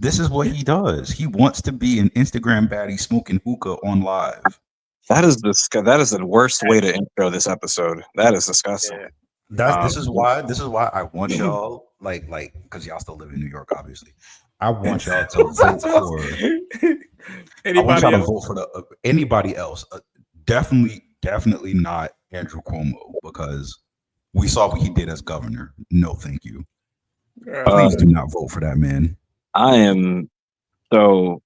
This is what he does. He wants to be an Instagram baddie smoking hookah on live. That is the worst way to intro this episode. That is disgusting. Yeah. This is why I want y'all like because y'all still live in New York, obviously. I want y'all to vote for anybody else. Definitely not Andrew Cuomo, because we saw what he did as governor. No, thank you. Please do not vote for that man. I am so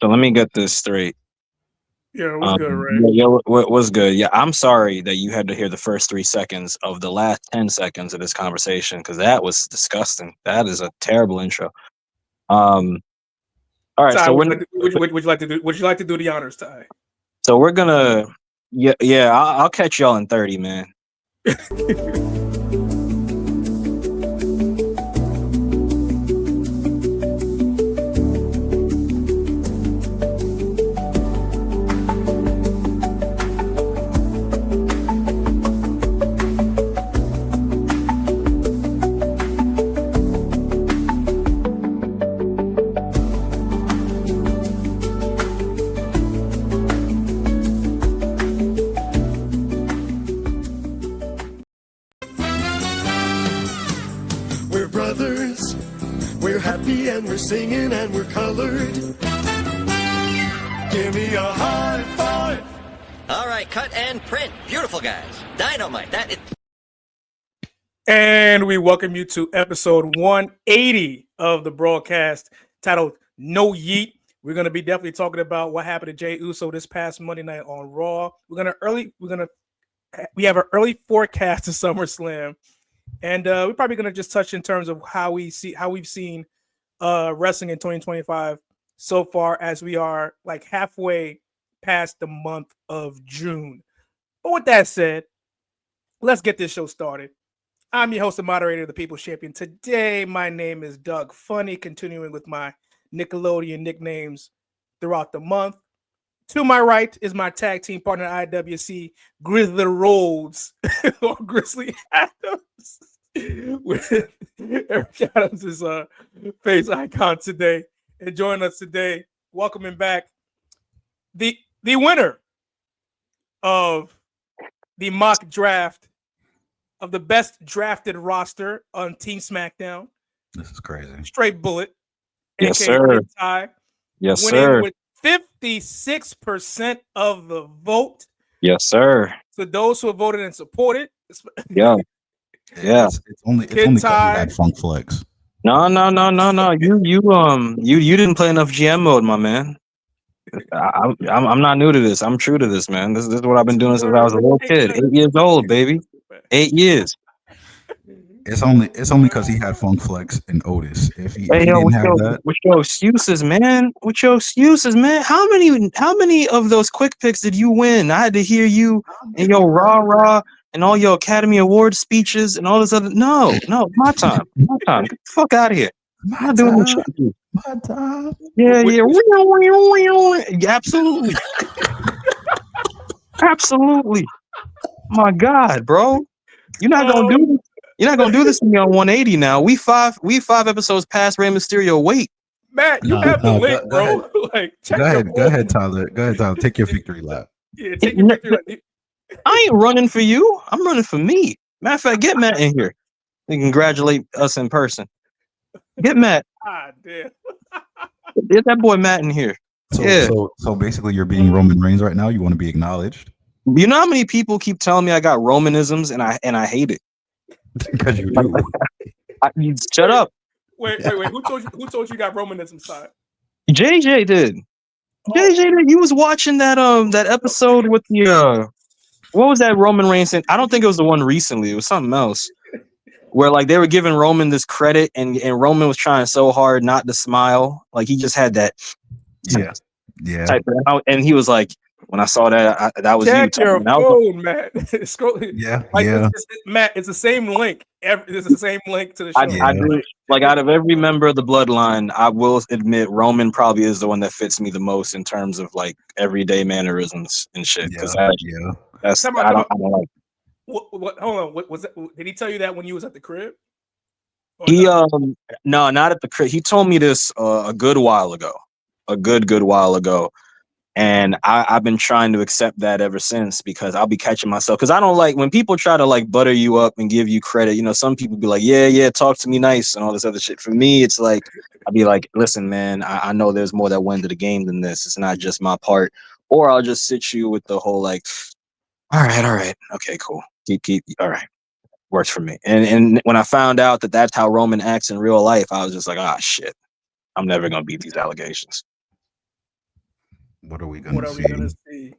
let me get this straight. Yeah, what's good, Ray? What's good? Yeah, I'm sorry that you had to hear the first 3 seconds of the last 10 seconds of this conversation, because that was disgusting. That is a terrible intro. All right, Ty, so would you like to do the honors, Ty? So we're gonna I'll catch y'all in 30, man. And we're singing and we're colored. Give me a high five. All right, cut and print. Beautiful, guys. Dynamite. That is. And we welcome you to episode 180 of the BrawlCast, titled No Yeet. We're going to be definitely talking about what happened to Jey Uso this past Monday night on Raw. We have an early forecast to SummerSlam, and we're probably going to just touch in terms of how we've seen wrestling in 2025 so far, as we are like halfway past the month of June. But with that said, let's get this show started. I'm your host and moderator, the People's Champion. Today, my name is Doug Funny, continuing with my Nickelodeon nicknames throughout the month. To my right is my tag team partner at IWC, Grizzly Rhodes, or Grizzly Adams. Eric Adams is a face icon today, and joining us today, welcoming back the winner of the mock draft of the best drafted roster on Team SmackDown. This is crazy. Straight Bullet. Yes, sir. Ty, yes, winning sir. With 56% of the vote. Yes, sir. So those who have voted and supported. Yeah. Yeah. It's only because he had Funk Flex. No. You didn't play enough GM mode, my man. I'm not new to this. I'm true to this, man. This is what I've been doing since I was a little kid. 8 years old, baby. 8 years. It's only because he had Funk Flex and Otis. If he didn't have that, with your excuses, man. With your excuses, man. How many of those quick picks did you win? I had to hear you and your rah and all your Academy Award speeches and all this other. No, my time. Get the fuck out of here. I'm not doing this shit. My time. Yeah. Absolutely. Absolutely. My God, bro. You're not gonna do this. You're not gonna do this to me on 180 now. We five episodes past Rey Mysterio. Wait. Matt, you have the link, bro. Go ahead, Tyler. Take your victory lap. Yeah, take your victory lap. I ain't running for you. I'm running for me. Matter of fact, get Matt in here. We can congratulate us in person. Get Matt. Damn. Get that boy Matt in here. So basically, you're being Roman Reigns right now. You want to be acknowledged. You know how many people keep telling me I got Romanisms and I hate it. Because you do. Shut up. Wait. Who told you got Romanism side? JJ did. JJ did. You was watching that episode with the what was that Roman Reigns thing? I don't think it was the one recently. It was something else. Where like they were giving Roman this credit and Roman was trying so hard not to smile. Like he just had that type of, and he was like, when I saw that, that was check you. Your phone, Matt. Matt, it's the same link. It's the same link to the show. I do. Like out of every member of the bloodline, I will admit Roman probably is the one that fits me the most in terms of like everyday mannerisms and shit. Because that's I don't like. What? Hold on. What was that? Did he tell you that when you was at the crib? He no, not at the crib. He told me this a good while ago, a good while ago, and I've been trying to accept that ever since because I'll be catching myself because I don't like when people try to like butter you up and give you credit. You know, some people be like, yeah, talk to me nice and all this other shit. For me, it's like I'll be like, listen, man, I know there's more that went to the game than this. It's not just my part, or I'll just sit you with the whole like, all right, okay, cool, keep, all right. Works for me. And when I found out that that's how Roman acts in real life, I was just like, shit, I'm never gonna beat these allegations. What are we gonna see?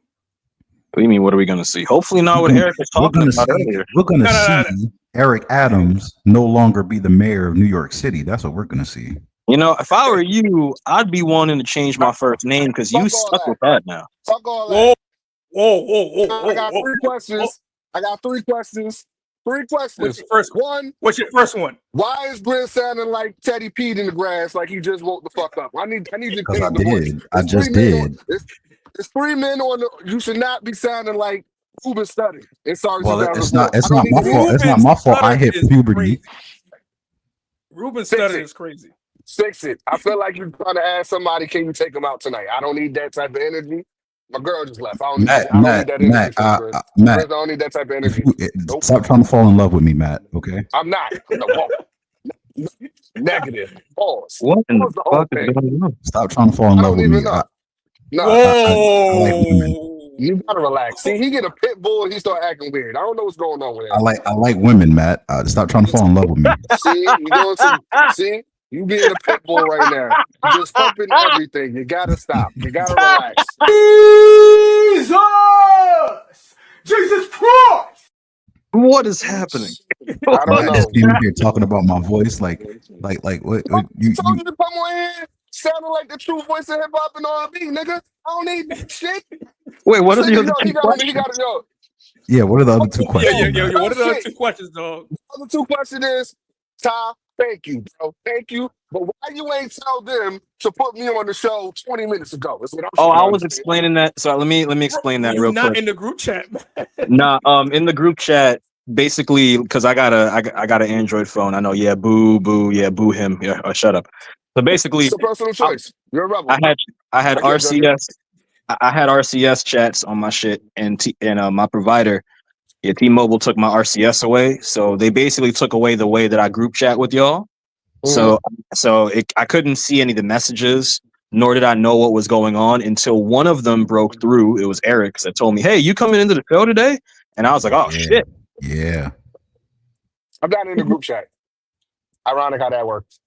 What do you mean? What are we gonna see? Hopefully not what Eric was talking about earlier. We're gonna see Eric Adams no longer be the mayor of New York City. That's what we're gonna see. You know, if I were you, I'd be wanting to change my first name because you stuck with that now. Fuck all that. Whoa. I got three questions. Three questions. What's your first one? Why is Glenn sounding like Teddy peed in the grass like he just woke the fuck up? I need to change the voice. I just did. It's 3 men on the. You should not be sounding like Ruben Studdard. It's not my fault. It's not my fault. I hit puberty. Ruben Studdard is crazy. Fix it. I feel like you're trying to ask somebody, can you take him out tonight? I don't need that type of energy. My girl just left. I don't need that energy. Matt, I don't need that type of energy. Stop trying to fall in love with me, Matt. Okay. I'm not. Negative. Pause. What in the fuck is going on? Stop trying to fall in love with me. No. I like women. You gotta relax. See, he get a pit bull and he start acting weird. I don't know what's going on with him. I like women, Matt. Stop trying to fall in love with me. See, you being a pit bull right now. You just pumping everything. You gotta stop. You gotta relax. Jesus Christ! What is happening? I don't know. Came here talking about my voice, like what? You told you to come on here sounding like the true voice of hip hop and R&B, nigga. I don't need that shit. Wait, what are the other two questions? Yeah, what are the other two questions? Yeah. What are the other two questions, dog? The other two questions is, Ty, thank you, bro. Thank you. But why you ain't tell them to put me on the show 20 minutes ago? I was explaining that. So let me explain that real quick. Not in the group chat, man. Nah, in the group chat, basically, because I got an Android phone. I know, yeah, boo, him. Yeah, shut up. So basically, it's a personal choice. You're a rebel. I had RCS. I had RCS chats on my shit, and my provider, T-Mobile, took my RCS away. So they basically took away the way that I group chat with y'all. So I couldn't see any of the messages, nor did I know what was going on until one of them broke through. It was Eric that told me, "Hey, you coming into the show today?" And I was like, "Oh shit!" Yeah. I'm not in the group chat. Ironic how that works.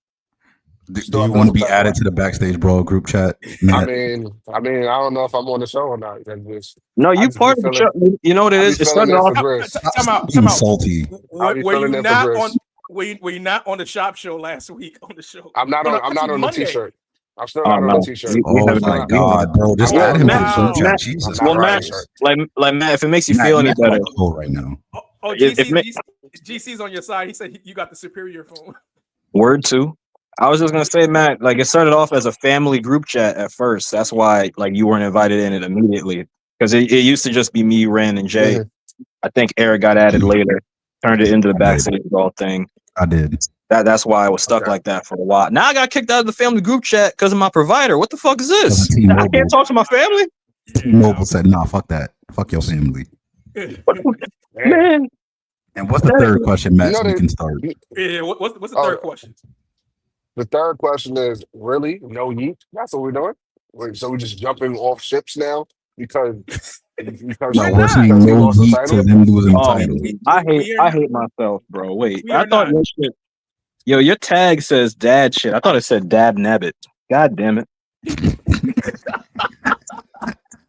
Do you want to be added to the Backstage Brawl group chat? I mean, I don't know if I'm on the show or not. No, you part of the show. You know what it is? It's starting off. Time out. Salty. Were you not on the Shop Show last week on the show? I'm not on the T-shirt. I'm still not on the T-shirt. Oh my God, bro! Just add him to the group chat. Jesus Christ! Like Matt, if it makes you feel any better, right now. GC's on your side. He said you got the superior phone. Word two. I was just gonna say, Matt, like it started off as a family group chat at first. That's why like you weren't invited in it immediately. Because it used to just be me, Ren, and Jay. Mm-hmm. I think Eric got added later, turned it into the Backstage Brawl thing. I did. That's why I was stuck like that for a while. Now I got kicked out of the family group chat because of my provider. What the fuck is this? I can't talk to my family? T-Mobile said, nah, fuck that. Fuck your family. Man. And what's the third question, Matt, so we can start? Yeah, what's the third question? The third question is, really? No Yeet? That's what we're doing? So we're just jumping off ships now? Because we're saying no Yeet to them losing the title. I hate myself, bro. Wait, I thought your shit. Yo, your tag says dad shit. I thought it said dad nabbit. God damn it.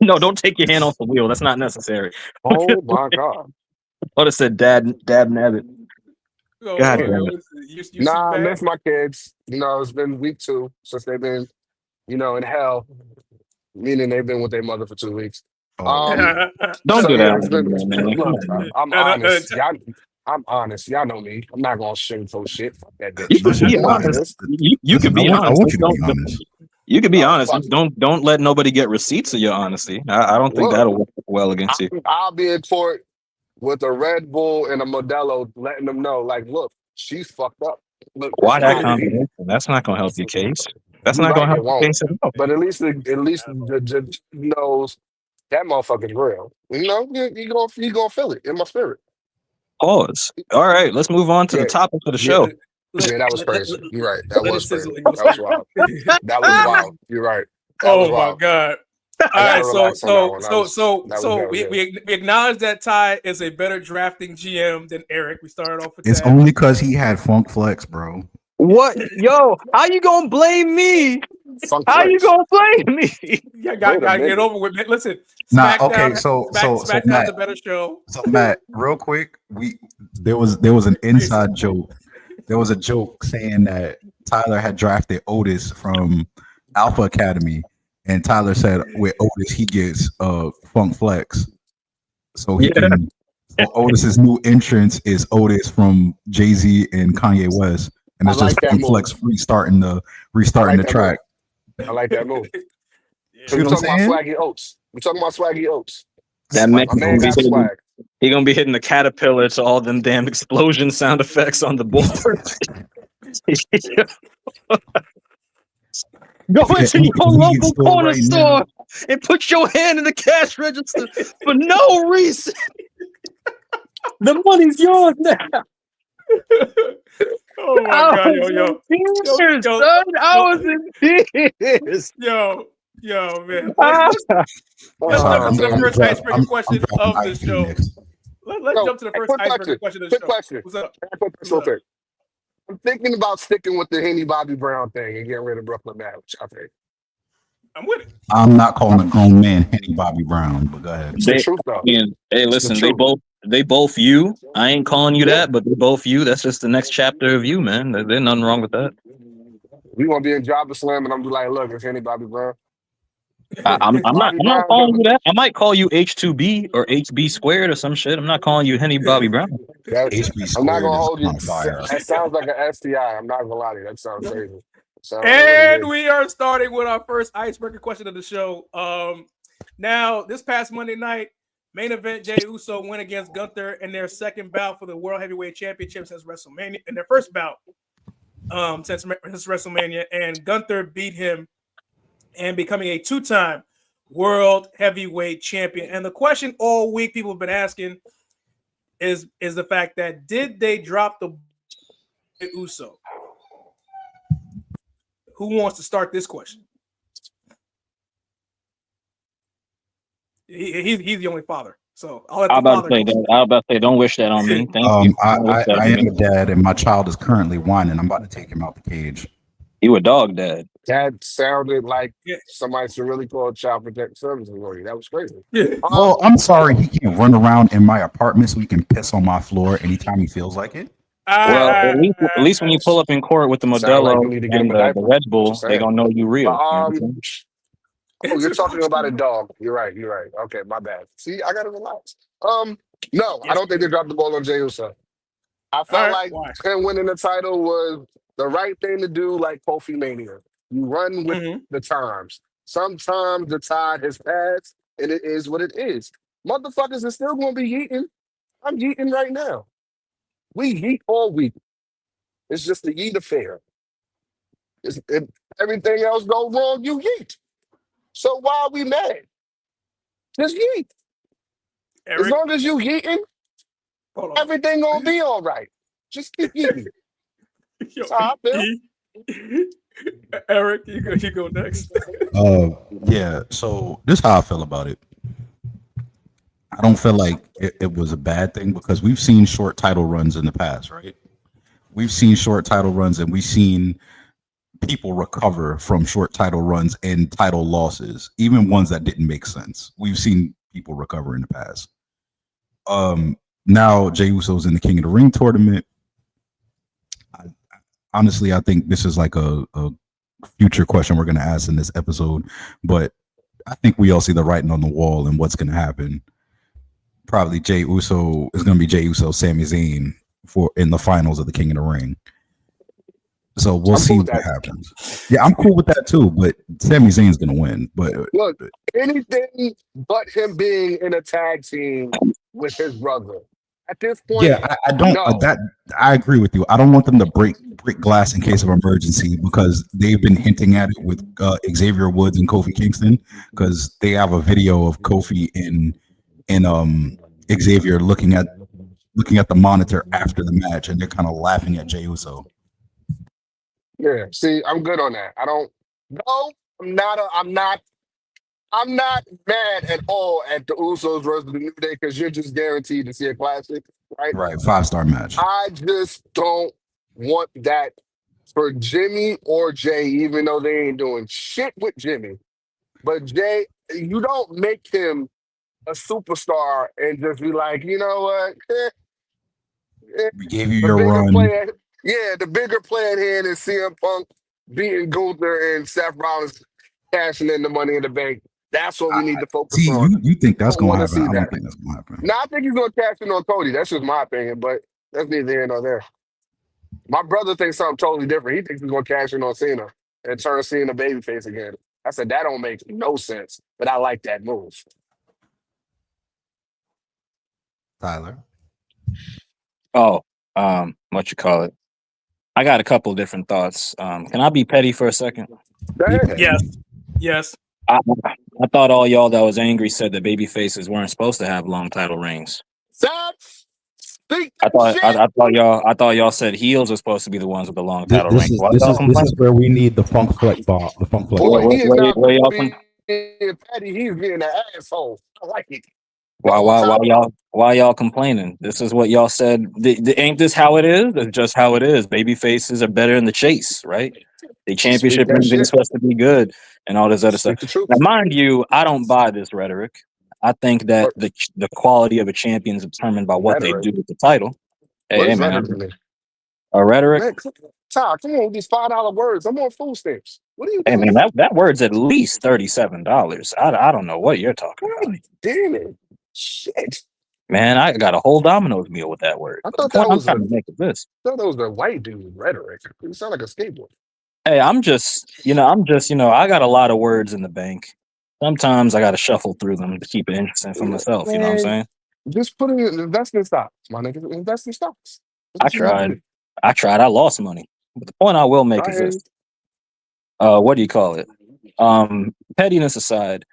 No, don't take your hand off the wheel. That's not necessary. Oh my God. I thought it said dad nabbit. God damn it. I miss my kids. It's been week 2 since they've been, in hell. Meaning they've been with their mother for 2 weeks. Don't do that. I'm honest. I'm honest. Y'all know me. I'm not gonna sugarcoat shit. Fuck that bitch. You can be honest. I want you to be honest. You can be honest. Don't let nobody get receipts of your honesty. I don't think that'll work well against you. I'll be in court with a Red Bull and a Modelo, letting them know, like, look, she's fucked up. Look, Why that he- combination? That's not gonna help your case. That's you're not gonna right, help it your won't. case at all. But at least the judge knows that motherfucker's real. You know, you gonna feel it in my spirit. Pause. All right, let's move on to the Yeah, topic of the yeah, show. yeah. That was crazy. You're right. That Let it was sizzle crazy. in your That was spirit. wild. That was wild. You're right. That was Oh my wild. God. All I gotta right, relax on that one. That was we good. we acknowledge that Ty is a better drafting GM than Eric. We started off with It's that. only because he had Funk Flex, bro. What? Yo, how you gonna blame me? Funk How you Flex. gonna blame me? Yeah, Wait a gotta get minute. over with. Listen, Nah, SmackDown. okay, so SmackDown's Matt, a better show. so Matt, real quick, there was an inside joke. There was a joke saying that Tyler had drafted Otis from Alpha Academy, and Tyler said with Otis he gets Funk Flex, so he Yeah. can. So Otis's new entrance is Otis from Jay-Z and Kanye West, and it's I just like that Funk move. Flex restarting the that track. I like that move. See We're what I'm talking about saying? Swaggy Oats. We're talking about Swaggy Oats. That My man man gonna be got hitting, swag. he gonna be hitting the caterpillar to all them damn explosion sound effects on the board. Go Yeah, into in your the convenience local store corner right store now. and put your hand in the cash register for no reason. The money's yours now. Oh my I God, was in tears, yo, son. I was in tears. yo, man. Ah. Let's jump Oh, into the man. first icebreaker question dropping of the Ice show. next. Let's Yo, jump to the first quick icebreaker question. question of the Quick show. question. What's up? Real quick. I'm thinking about sticking with the Henny Bobby Brown thing and getting rid of Brooklyn Match. I think I'm with it. I'm not calling a grown man Henny Bobby Brown, but go ahead. it's the truth, though. Hey, It's the listen, truth. they both you. I ain't calling you Yeah. that, but they both you. That's just the next chapter of you, man. There's nothing wrong with that. We gonna be in Jobber Slam, and I'm be like, look, it's Henny Bobby Brown. I'm Bobby not Brown, calling you that. I might call you H2B or HB squared or some shit. I'm not calling you Henny Bobby Brown. that, HB I'm not squared gonna is hold you. on fire. That sounds like an STI. I'm not gonna lie to you. That sounds crazy. And we are starting with our first icebreaker question of the show. Now, this past Monday night, main event, Jey Uso went against Gunther in their second bout for the World Heavyweight Championship since WrestleMania, in their first bout since WrestleMania, and Gunther beat him and becoming a two-time World Heavyweight Champion. And the question all week people have been asking is the fact that did they drop the Uso? Who wants to start this question? He's the only father, so I'll let the father go. I was about to say, don't wish that on me. Thank you. I am a dad, and my child is currently whining. I'm about to take him out the cage. You a dog dad. That sounded like somebody should really call Child Protective Services for you. That was crazy. Well, I'm sorry he can't run around in my apartment so he can piss on my floor anytime he feels like it. Well, at least when you pull up in court with the Modelo and the Red Bull, they gonna know you real. Oh, you're talking about a dog. You're right. Okay, my bad. See, I gotta relax. No, I don't think they dropped the ball on Jey Uso. I felt like him winning the title was the right thing to do, like Kofi Mania. You run with the times. Sometimes the tide has passed, and it is what it is. Motherfuckers are still gonna be yeeting. I'm yeeting right now. We yeet all week. It's just the yeet affair. If everything else go wrong, you yeet. So why are we mad? Just yeet. Eric, as long as you yeeting, everything gonna be all right. Just keep yeeting. That's how I feel. Eric, you go next. Yeah. So this is how I feel about it. I don't feel like it was a bad thing because we've seen short title runs in the past, right? We've seen short title runs, and we've seen people recover from short title runs and title losses, even ones that didn't make sense. We've seen people recover in the past. Now Jey Uso's in the King of the Ring tournament. Honestly, I think this is like a future question we're going to ask in this episode, but I think we all see the writing on the wall and what's going to happen. Probably Jey Uso is going to be Jey Uso, Sami Zayn in the finals of the King of the Ring. So we'll see what happens. Yeah, I'm cool with that too, but Sami Zayn's going to win. But look, anything but him being in a tag team with his brother At this point, Yeah, I don't. no. That I agree with you. I don't want them to break glass in case of emergency because they've been hinting at it with Xavier Woods and Kofi Kingston because they have a video of Kofi in Xavier looking at the monitor after the match, and they're kind of laughing at Jey Uso. Yeah, see, I'm good on that. I don't. No, I'm not mad at all at the Usos versus the New Day because you're just guaranteed to see a classic, right? Right, 5-star match. I just don't want that for Jimmy or Jay, even though they ain't doing shit with Jimmy. But Jay, you don't make him a superstar and just be like, you know what? We gave you The your bigger run. player, yeah, the bigger player here is CM Punk beating Gunther and Seth Rollins cashing in the Money in the Bank. That's what we need to focus See, on. you think I that's don't gonna want to happen? see I that. don't think that's gonna happen. No, I think he's going to cash in on Cody. That's just my opinion, but that's neither here nor there. My brother thinks something totally different. He thinks he's going to cash in on Cena and turn Cena babyface again. I said, that don't make no sense, but I like that move. Tyler. Oh, what you call it? I got a couple different thoughts. Can I be petty for a second? Go ahead. Yes. I thought all y'all that was angry said that baby faces weren't supposed to have long title reigns. Seth, speak I that shit. thought y'all said heels are supposed to be the ones with the long title This reigns. is Why this y'all is this complaining? is where we need the funk flex bar. The funk flex. Boy, bar. he is not Where y'all being petty. He's being an asshole. I like it. Why y'all complaining? This is what y'all said. Ain't this how it is? It's just how it is. Baby faces are better in the chase, right? The Speak championship that rings ain't shit. supposed to be good and all this other stuff. Speak the truth. Now, mind you, I don't buy this rhetoric. I think that the quality of a champion is determined by what they do with the title. What Hey is man, rhetoric mean? a rhetoric. Man, Ty, come on with these $5 words. I'm on food stamps. What are you Hey doing? man, that word's at least $37. I don't know what you're talking about. God damn it. Shit. Man, I got a whole Domino's meal with that word. I But the thought point that I'm was trying to make is this. a white dude rhetoric. You sound like a skateboard. Hey, I'm just, I got a lot of words in the bank. Sometimes I got to shuffle through them to keep it interesting for myself. You know what I'm Man, saying? just put it in investment stocks, my nigga. Invest in stocks. I That's what you need to tried. do. I lost money. But the point I will make I is hear this. you. What do you call it? Pettiness aside,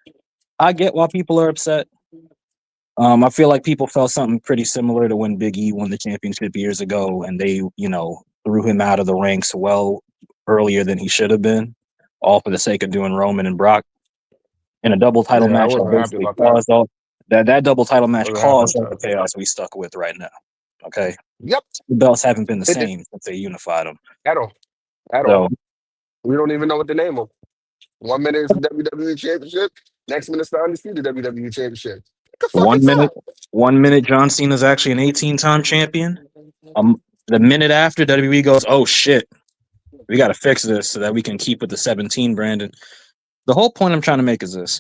I get why people are upset. I feel like people felt something pretty similar to when Big E won the championship years ago, and they, threw him out of the ranks well earlier than he should have been, all for the sake of doing Roman and Brock in a double title Yeah, I match that wasn't happy basically about that. caused all that double title match Wasn't happy caused all about the that. chaos we stuck with right now. Okay, Yep. the belts haven't been the It did. same since they unified them. At all. At all. So We don't even know what the name of. 1 minute it's the WWE Championship. Next minute it's the undisputed WWE Championship. What the fuck is that? 1 minute John Cena's actually an 18-time champion. The minute after WWE goes, oh shit, we got to fix this so that we can keep with the 17 brand. And the whole point I'm trying to make is this.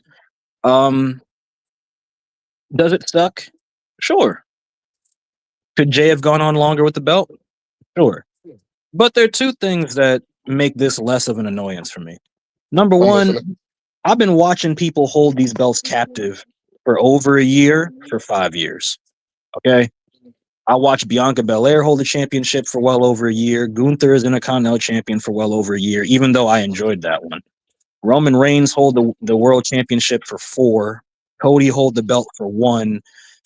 Does it suck? Sure. Could Jay have gone on longer with the belt? Sure. But there are two things that make this less of an annoyance for me. Number I'm one, listening. I've been watching people hold these belts captive for over a year for 5 years. Okay? I watched Bianca Belair hold the championship for well over a year. Gunther is Intercontinental Champion for well over a year, even though I enjoyed that one. Roman Reigns hold the World Championship for 4. Cody hold the belt for 1.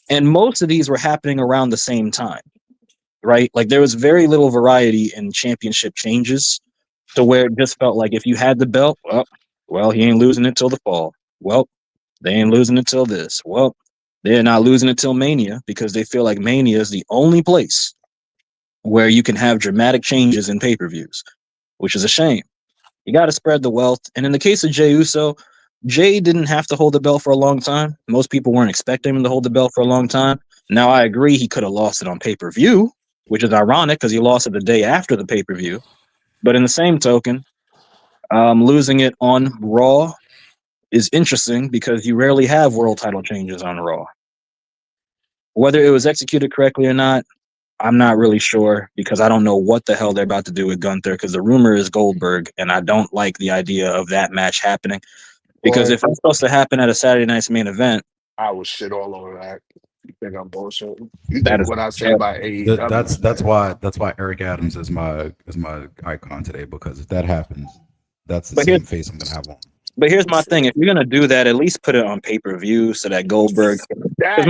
And most of these were happening around the same time, right? Like there was very little variety in championship changes to where it just felt like if you had the belt, well, he ain't losing it till the fall. Well, they ain't losing it till this. Well, they're not losing it till Mania because they feel like Mania is the only place where you can have dramatic changes in pay-per-views, which is a shame. You got to spread the wealth. And in the case of Jey Uso, Jey didn't have to hold the belt for a long time. Most people weren't expecting him to hold the belt for a long time. Now, I agree he could have lost it on pay-per-view, which is ironic because he lost it the day after the pay-per-view. But in the same token, losing it on Raw is interesting because you rarely have world title changes on Raw. Whether it was executed correctly or not, I'm not really sure because I don't know what the hell they're about to do with Gunther because the rumor is Goldberg, and I don't like the idea of that match happening. Because Boy, if it's supposed to happen at a Saturday night's main event, I was shit all over that. You think I'm bullshit? You That think is what I say about AEW? That's why Eric Adams is my icon today, because if that happens, that's the But same face I'm gonna have on. But here's my thing: if you're gonna do that, at least put it on pay-per-view so that Goldberg. That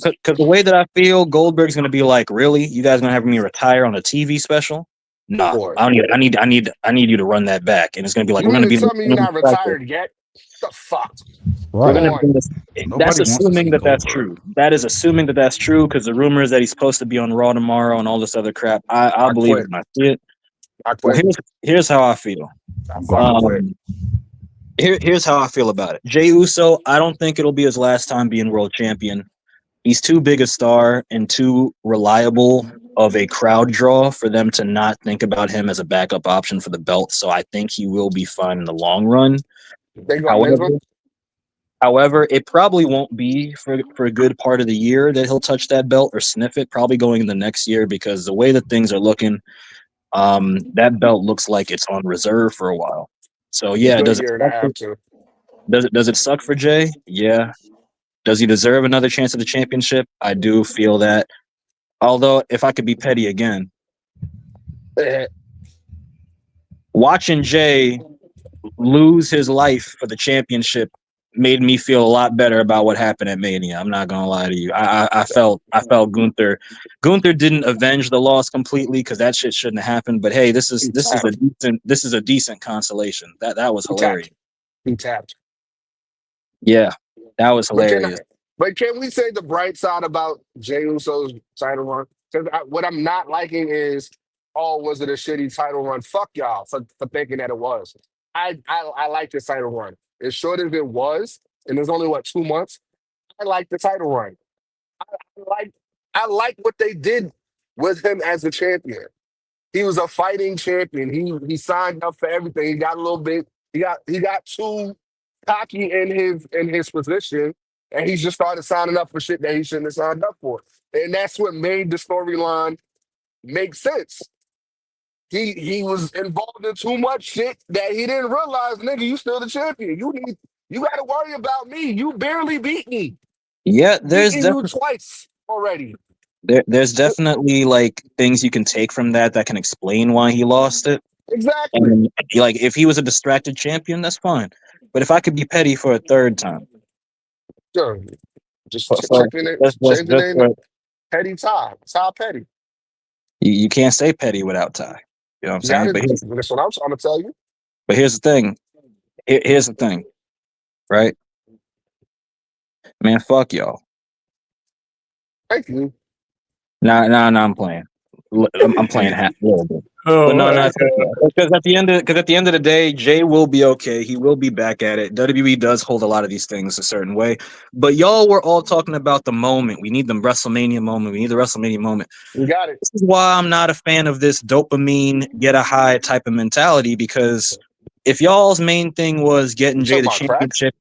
Because the way that I feel, Goldberg's gonna be like, really, you guys gonna have me retire on a TV special? Nah, boy. I need you to run that back, and it's gonna be like You we're mean gonna to be. tell me you're not retired yet? The fuck? We're Come gonna on. be this. That's Nobody wants to assuming see that that's Goldberg. true. That is assuming that that's true because the rumors that he's supposed to be on Raw tomorrow and all this other crap. I'll I believe quit. it when I see it. I Well, quit. here's how I feel. I I'm fucking going quit. Here's how I feel about it. Jey Uso, I don't think it'll be his last time being world champion. He's too big a star and too reliable of a crowd draw for them to not think about him as a backup option for the belt. So I think he will be fine in the long run. They gonna miss him? However, it probably won't be for a good part of the year that he'll touch that belt or sniff it. Probably going in the next year because the way that things are looking, that belt looks like it's on reserve for a while. So A yeah, good year and a half too. does it suck for Jay? Yeah. Does he deserve another chance at the championship? I do feel that. Although, if I could be petty again, watching Jay lose his life for the championship made me feel a lot better about what happened at Mania. I'm not gonna lie to you. I felt Gunther. Gunther didn't avenge the loss completely because that shit shouldn't have happened. But hey, this is a decent consolation. That was hilarious. He tapped. Yeah, that was But hilarious. can we say the bright side about Jey Uso's title run? Because what I'm not liking is, oh, was it a shitty title run? Fuck y'all for thinking that it was. I like the title run. As short as it was, and there's only 2 months. I like the title run. I like what they did with him as a champion. He was a fighting champion. He signed up for everything. He got a little bit. He got too cocky in his position, and he just started signing up for shit that he shouldn't have signed up for. And that's what made the storyline make sense. He was involved in too much shit that he didn't realize, nigga, you still the champion. You got to worry about me. You barely beat me. Yeah, Beating you twice already. There's definitely like things you can take from that can explain why he lost it. Exactly. And like if he was a distracted champion, that's fine. But if I could be petty for a third time, Sure. Just for- changing it. just- Change the just name for- to Petty Ty. Ty Petty. you can't say petty without Ty. You know what I'm saying? That's what I'm trying to tell you. But here's the thing. Here's the thing, right? Man, fuck y'all. Thank you. Nah, I'm playing. I'm playing half a little bit. Oh, But no, because at the end of the day, Jay will be okay. He will be back at it. WWE does hold a lot of these things a certain way. But y'all were all talking about the moment. We need the WrestleMania moment. We need the WrestleMania moment. You got it. This is why I'm not a fan of this dopamine, get a high type of mentality. Because if y'all's main thing was getting Jay the championship,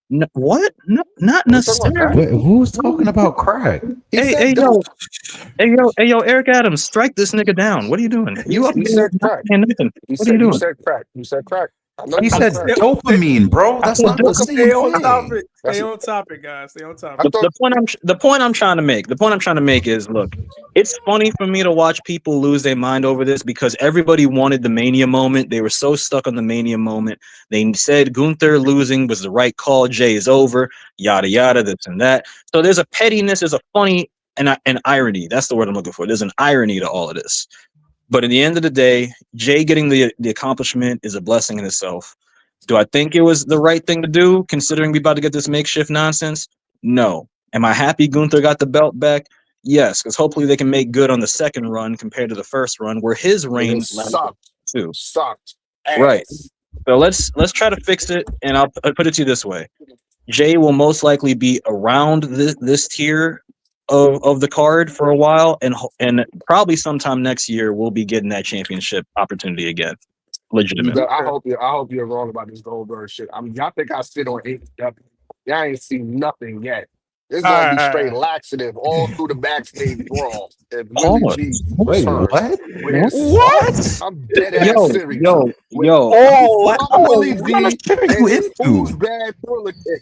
no, what? No, not necessarily. Wait, who's talking about crack? Hey, yo, Eric Adams, strike this nigga down. What are you doing? You up He there said crack. saying nothing. What are you You doing? said crack. You said crack. I know He you said crack. dopamine, bro. That's not the same Stay on thing. topic. That's Stay it. on topic, guys. Stay on topic. The point I'm trying to make is, look, it's funny for me to watch people lose their mind over this because everybody wanted the Mania moment. They were so stuck on the Mania moment. They said Gunther losing was the right call. Jay is over. Yada yada. This and that. So there's a pettiness. There's a funny and an irony. That's the word I'm looking for. There's an irony to all of this. But at the end of the day, Jay getting the accomplishment is a blessing in itself. Do I think it was the right thing to do, considering we about to get this makeshift nonsense? No. Am I happy Gunther got the belt back? Yes, because hopefully they can make good on the second run compared to the first run, where his reign sucked. too. Sucked. Right. So let's try to fix it, and I'll put it to you this way: Jay will most likely be around this tier of the card for a while, and probably sometime next year we'll be getting that championship opportunity again. Legitimate. I hope you're wrong about this Goldberg shit. I mean, y'all think I sit on AEW. Y'all ain't seen nothing yet. It's gonna be straight laxative all through the backstage brawl. If Willie G Wait, first. what? I'm dead ass serious. Yo. Willie G and his bad thriller kick.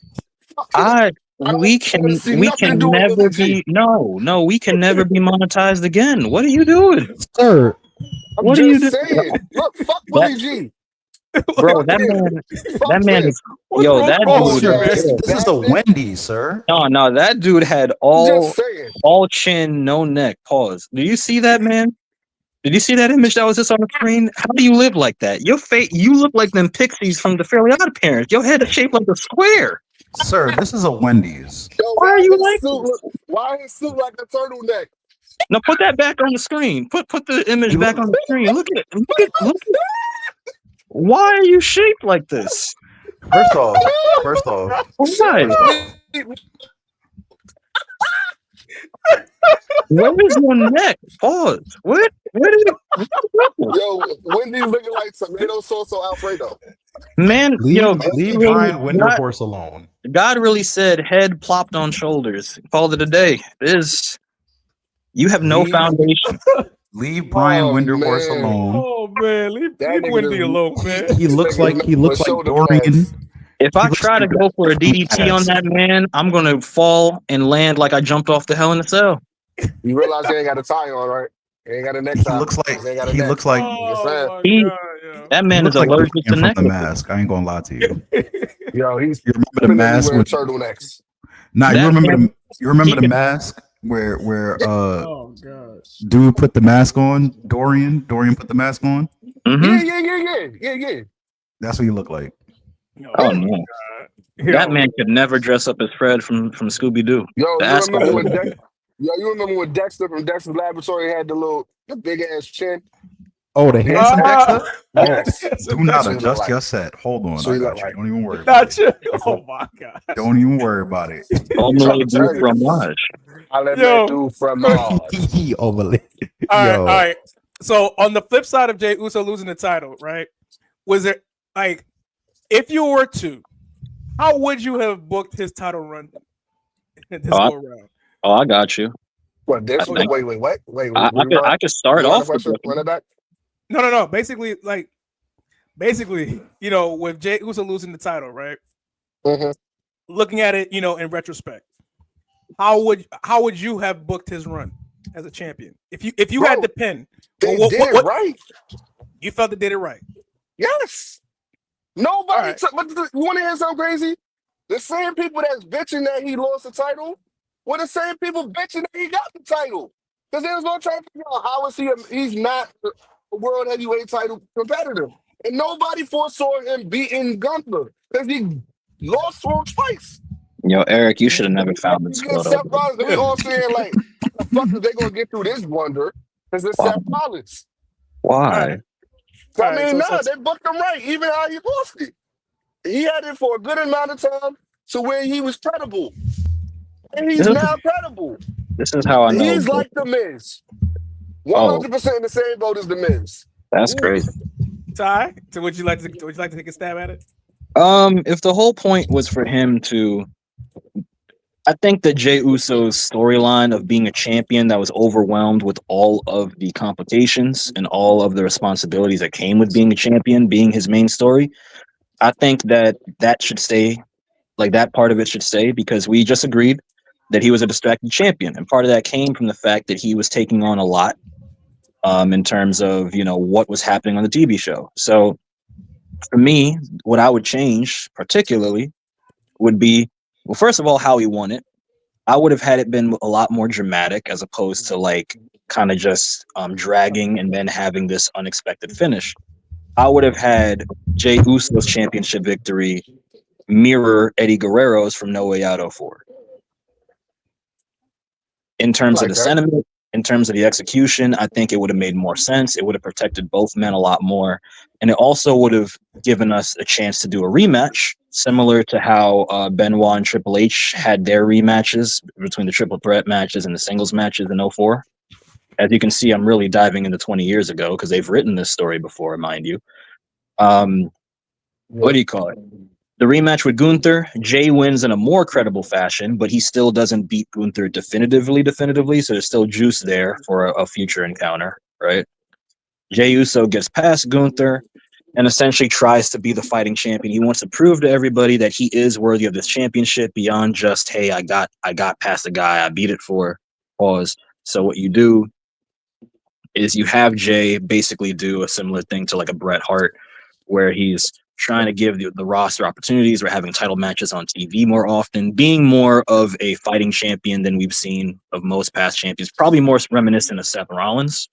we can see nothing to do with never Willie G. be we can never be monetized again. What are you doing? Sir, I'm What are you just doing? saying. Look, fuck That Willie G. bro, Fuck that him. man Fuck him. is What's yo, wrong that with dude you, sir, man? is this is a Wendy's, sir. no, that dude had I'm just saying. all chin, no neck. Pause. Do you see that, man? Did you see that image that was just on the screen? How do you live like that? Your face, you look like them pixies from the Fairly Odd Parents. Your head is shaped like a square. Sir, this is a Wendy's. Yo, Why are you like this? why his suit like a turtleneck? Now put that back on the screen. Put the image back on the screen. Look at it. Look at. Why are you shaped like this? First off, Why? Yo, Where is your neck? Pause. Where did it? yo, Wendy's looking like tomato sauce or Alfredo. Man, yo, leave really, Brian Winterhorse alone. God really said head plopped on shoulders. Called it a day. You have no Leave- foundation. Leave Brian Winterhorse man. alone. Oh man, leave That nigga Wendy just- alone, man. He looks Nigga like with shoulder Dorian. pads. If I He looks try to like go for a DDT on ass. that man, I'm gonna fall and land like I jumped off the Hell in a Cell. You realize he ain't got a tie on, right? He ain't got a He necktie. looks like He ain't got a he neck. looks like Yes, sir. Oh my He- god, yo. That he man looks is like allergic Dorian to from neck. The Mask. I ain't gonna lie to you. Yo, he's You remember the definitely mask wearing with turtlenecks. Nah, you That remember man- you remember he the can- mask where Oh god. dude put the mask on? Dorian put the mask on? Mhm. Yeah. That's what he looked like. Oh no, Yo, that man could never dress up as Fred from Scooby Doo. Yo, The you ascot remember was- when you remember when Dexter from Dexter's Laboratory had the big ass chin? Oh, the handsome Dexter? Yes. Do not That's what he adjust look like. your set. Hold on, That's what I he got look you. like. Don't even worry about not it. you. Oh my god. Don't even worry about it. Omelette tell du you. fromage. I let Yo. that dude from Mars. He overly. All right. So on the flip side of Jey Uso losing the title, right? Was it like if you were to, how would you have booked his title run this go around? Oh, I got you. What this? I think- Wait, what? Wait, I could start off with run it back. No. Basically, with Jey Uso losing the title, right? Mhm. Looking at it, in retrospect, how would you have booked his run as a champion if you Bro, had the pin? They What- did what- it what- right. You felt they did it right. Yes. Nobody All right. took. But you want to hear something crazy? The same people that's bitching that he lost the title were the same people bitching that he got the title. Because they was going to try to figure out how is he's not a world heavyweight title competitor. And nobody foresaw him beating Gunther because he lost to him twice. Yo, Eric, you should have never found this Against photo. Seth Rollins, we all saying like, how the fuck are they going to get through this blunder? Because it's Wow. Seth Rollins. Why? So, All I right, mean, so- they booked him right, even how he lost it. He had it for a good amount of time to where he was credible. And he's now credible. This is how I know. He's like the Miz. 100% in the same boat as the Miz. That's crazy. Ty, so would you like to take a stab at it? If the whole point was for him to, I think that Jey Uso's storyline of being a champion that was overwhelmed with all of the complications and all of the responsibilities that came with being a champion, being his main story, I think that should stay, like that part of it should stay, because we just agreed that he was a distracted champion, and part of that came from the fact that he was taking on a lot, in terms of what was happening on the TV show. So for me, what I would change particularly would be, well, first of all, how he won it. I would have had it been a lot more dramatic as opposed to like kind of just dragging and then having this unexpected finish. I would have had Jey Uso's championship victory mirror Eddie Guerrero's from No Way Out 04. In terms of the sentiment, in terms of the execution, I think it would have made more sense. It would have protected both men a lot more. And it also would have given us a chance to do a rematch, similar to how Benoit and Triple H had their rematches between the triple threat matches and the singles matches in 04. As you can see, I'm really diving into 20 years ago because they've written this story before, mind you. What do you call it? The rematch with Gunther, Jey wins in a more credible fashion, but he still doesn't beat Gunther definitively. So there's still juice there for a future encounter, right? Jey Uso gets past Gunther. and essentially tries to be the fighting champion. He wants to prove to everybody that he is worthy of this championship beyond just, hey, I got past the guy I beat it for. Pause. So what you do is you have Jay basically do a similar thing to like a Bret Hart, where he's trying to give the roster opportunities. We're having title matches on TV more often, being more of a fighting champion than we've seen of most past champions. Probably more reminiscent of Seth Rollins,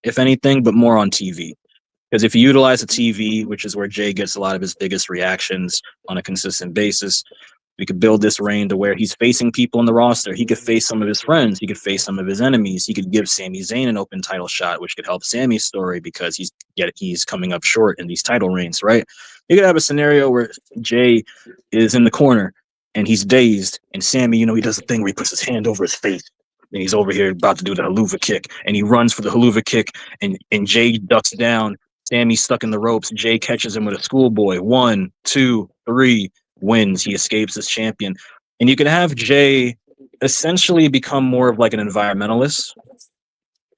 if anything, but more on TV. Because if you utilize the TV, which is where Jay gets a lot of his biggest reactions on a consistent basis, we could build this reign to where he's facing people in the roster. He could face some of his friends. He could face some of his enemies. He could give Sami Zayn an open title shot, which could help Sami's story because he's coming up short in these title reigns, right? You could have a scenario where Jay is in the corner and he's dazed, and Sami, he does the thing where he puts his hand over his face and he's over here about to do the haluva kick, and he runs for the haluva kick, and Jay ducks down. Sami's stuck in the ropes. Jay catches him with a schoolboy. 1, 2, 3. Wins. He escapes as champion. And you can have Jay essentially become more of like an environmentalist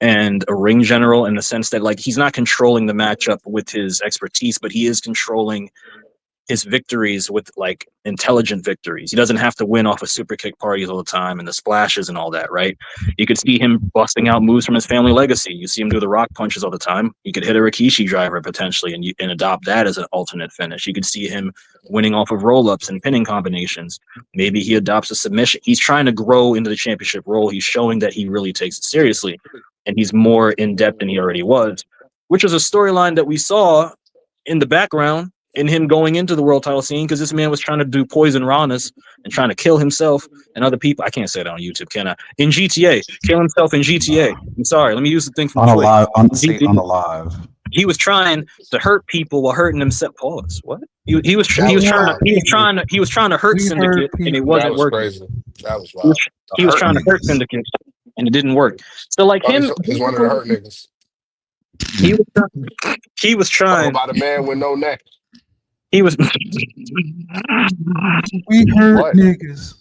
and a ring general, in the sense that like he's not controlling the matchup with his expertise, but he is controlling his victories with like intelligent victories. He doesn't have to win off of super kick parties all the time and the splashes and all that, right? You could see him busting out moves from his family legacy. You see him do the rock punches all the time. You could hit a Rikishi driver potentially and adopt that as an alternate finish. You could see him winning off of roll-ups and pinning combinations. Maybe he adopts a submission. He's trying to grow into the championship role. He's showing that he really takes it seriously, and he's more in depth than he already was, which is a storyline that we saw in the background in him going into the world title scene, because this man was trying to do poison rawness and trying to kill himself and other people. I can't say that on YouTube, can I? In GTA, kill himself in GTA. I'm sorry, let me use the thing from on a Twitch. live on the live. He was trying to hurt people while hurting himself. Pause. What? He was trying to hurt Syndicate, and it That wasn't was working. crazy. That was wild. He was trying to hurt Syndicate, and it didn't work. So like Oh, him, he's one of the hurt niggas. he was Talk trying. about a man with no neck. He was. We hurt What? niggas.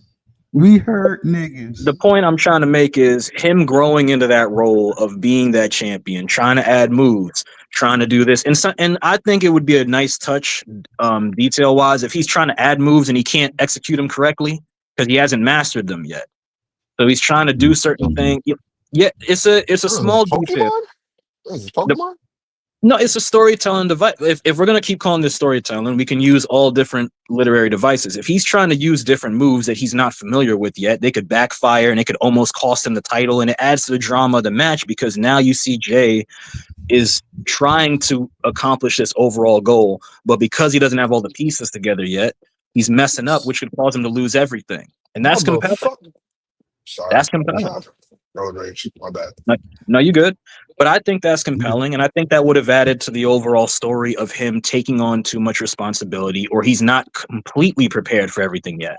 We hurt niggas. The point I'm trying to make is him growing into that role of being that champion, trying to add moves, trying to do this. And I think it would be a nice touch, detail-wise, if he's trying to add moves and he can't execute them correctly because he hasn't mastered them yet. So he's trying to do certain things. Yeah, it's a small detail. Pokemon? Is it Pokemon? No, it's a storytelling device. If we're going to keep calling this storytelling, we can use all different literary devices. If he's trying to use different moves that he's not familiar with yet, they could backfire and it could almost cost him the title. And it adds to the drama of the match, because now you see Jay is trying to accomplish this overall goal. But because he doesn't have all the pieces together yet, he's messing up, which could cause him to lose everything. And that's compelling. Sorry. That's compelling. Road rage. My bad. No, you good. But I think that's compelling, and I think that would have added to the overall story of him taking on too much responsibility, or he's not completely prepared for everything yet,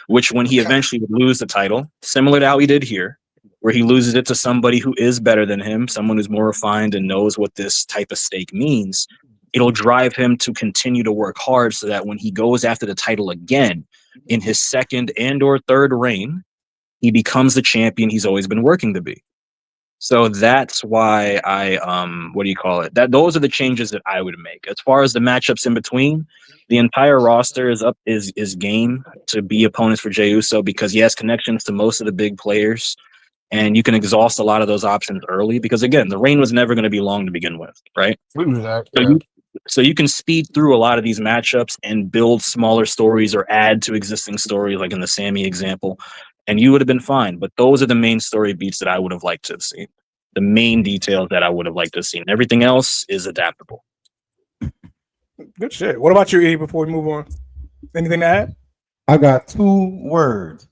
which when he eventually would lose the title, similar to how he did here, where he loses it to somebody who is better than him, someone who's more refined and knows what this type of stake means, it'll drive him to continue to work hard so that when he goes after the title again in his second and or third reign, he becomes the champion he's always been working to be. So that's why I those are the changes that I would make. As far as the matchups in between, the entire roster is game to be opponents for Jey Uso, because he has connections to most of the big players, and you can exhaust a lot of those options early, because again, the reign was never going to be long to begin with, right? We knew that. So you can speed through a lot of these matchups and build smaller stories or add to existing stories, like in the Sami example, and you would have been fine. But those are the main story beats that I would have liked to have seen. The main details that I would have liked to have seen. Everything else is adaptable. Good shit. What about you, E, before we move on? Anything to add? I got 2 words.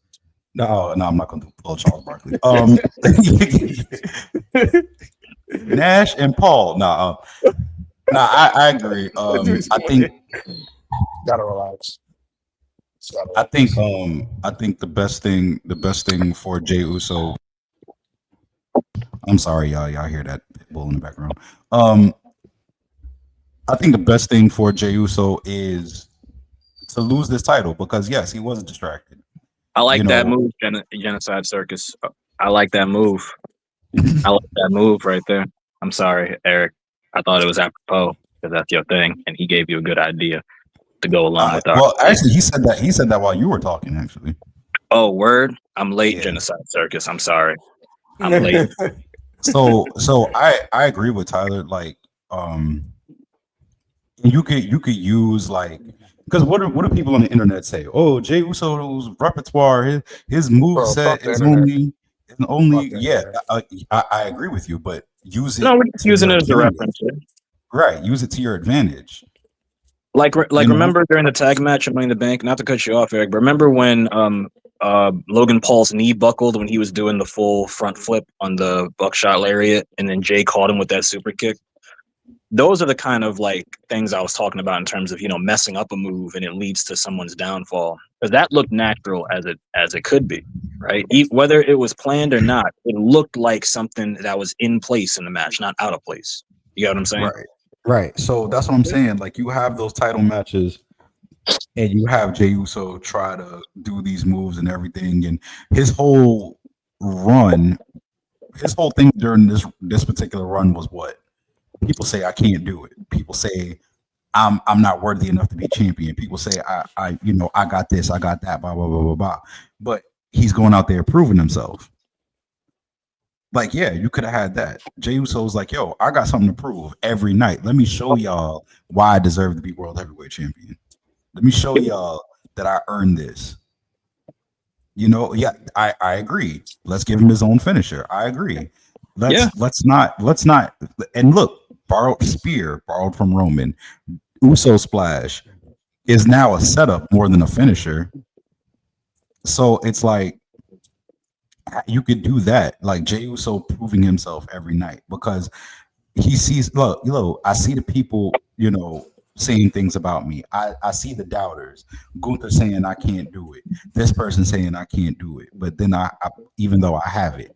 No, I'm not going to do Charles Barkley. Nash and Paul. I agree. I think Gotta relax. I think the best thing for Jey Uso. I'm sorry, y'all hear that pit bull in the background. I think the best thing for Jey Uso is to lose this title, because yes, he wasn't distracted. I like that move, Genocide Circus. I like that move. I like that move right there. I'm sorry, Eric. I thought it was apropos. because that's your thing, and he gave you a good idea to go along with our. Well, actually, he said that while you were talking. Actually, oh, word! I'm late, Yeah. Genocide Circus. I'm sorry. I'm late. so I agree with Tyler. Like, you could use like, because what do people on the internet say? Oh, Jey Uso's repertoire, his move Bro, set fuck the is internet. only Fuck the yeah. internet. I agree with you, but use it. No, we're just to using your it as a advantage. reference. Yeah. Right? Use it to your advantage. Like You know? remember during the tag match at Money in the Bank? Not to cut you off, Eric, but remember when Logan Paul's knee buckled when he was doing the full front flip on the buckshot lariat, and then Jay caught him with that super kick? Those are the kind of like things I was talking about in terms of, you know, messing up a move and it leads to someone's downfall. Because that looked natural as it could be, right? Whether it was planned or not, it looked like something that was in place in the match, not out of place. You get what I'm saying? Right. So that's what I'm saying. Like, you have those title matches, and you have Jey Uso try to do these moves and everything, and his whole thing during this particular run was what people say I can't do it. People say I'm not worthy enough to be champion. People say I got this, I got that, blah blah blah blah blah. But he's going out there proving himself. Like, yeah, you could have had that. Jey Uso's like, yo, I got something to prove every night. Let me show y'all why I deserve to be world heavyweight champion. Let me show y'all that I earned this. You know, yeah, I agree. Let's give him his own finisher. I agree. Let's not. And look, borrowed from Roman. Uso splash is now a setup more than a finisher. So it's like, you could do that, like Jey Uso proving himself every night, because he sees, look, I see the people, saying things about me. I see the doubters. Gunther saying I can't do it. This person saying I can't do it. But then I even though I have it.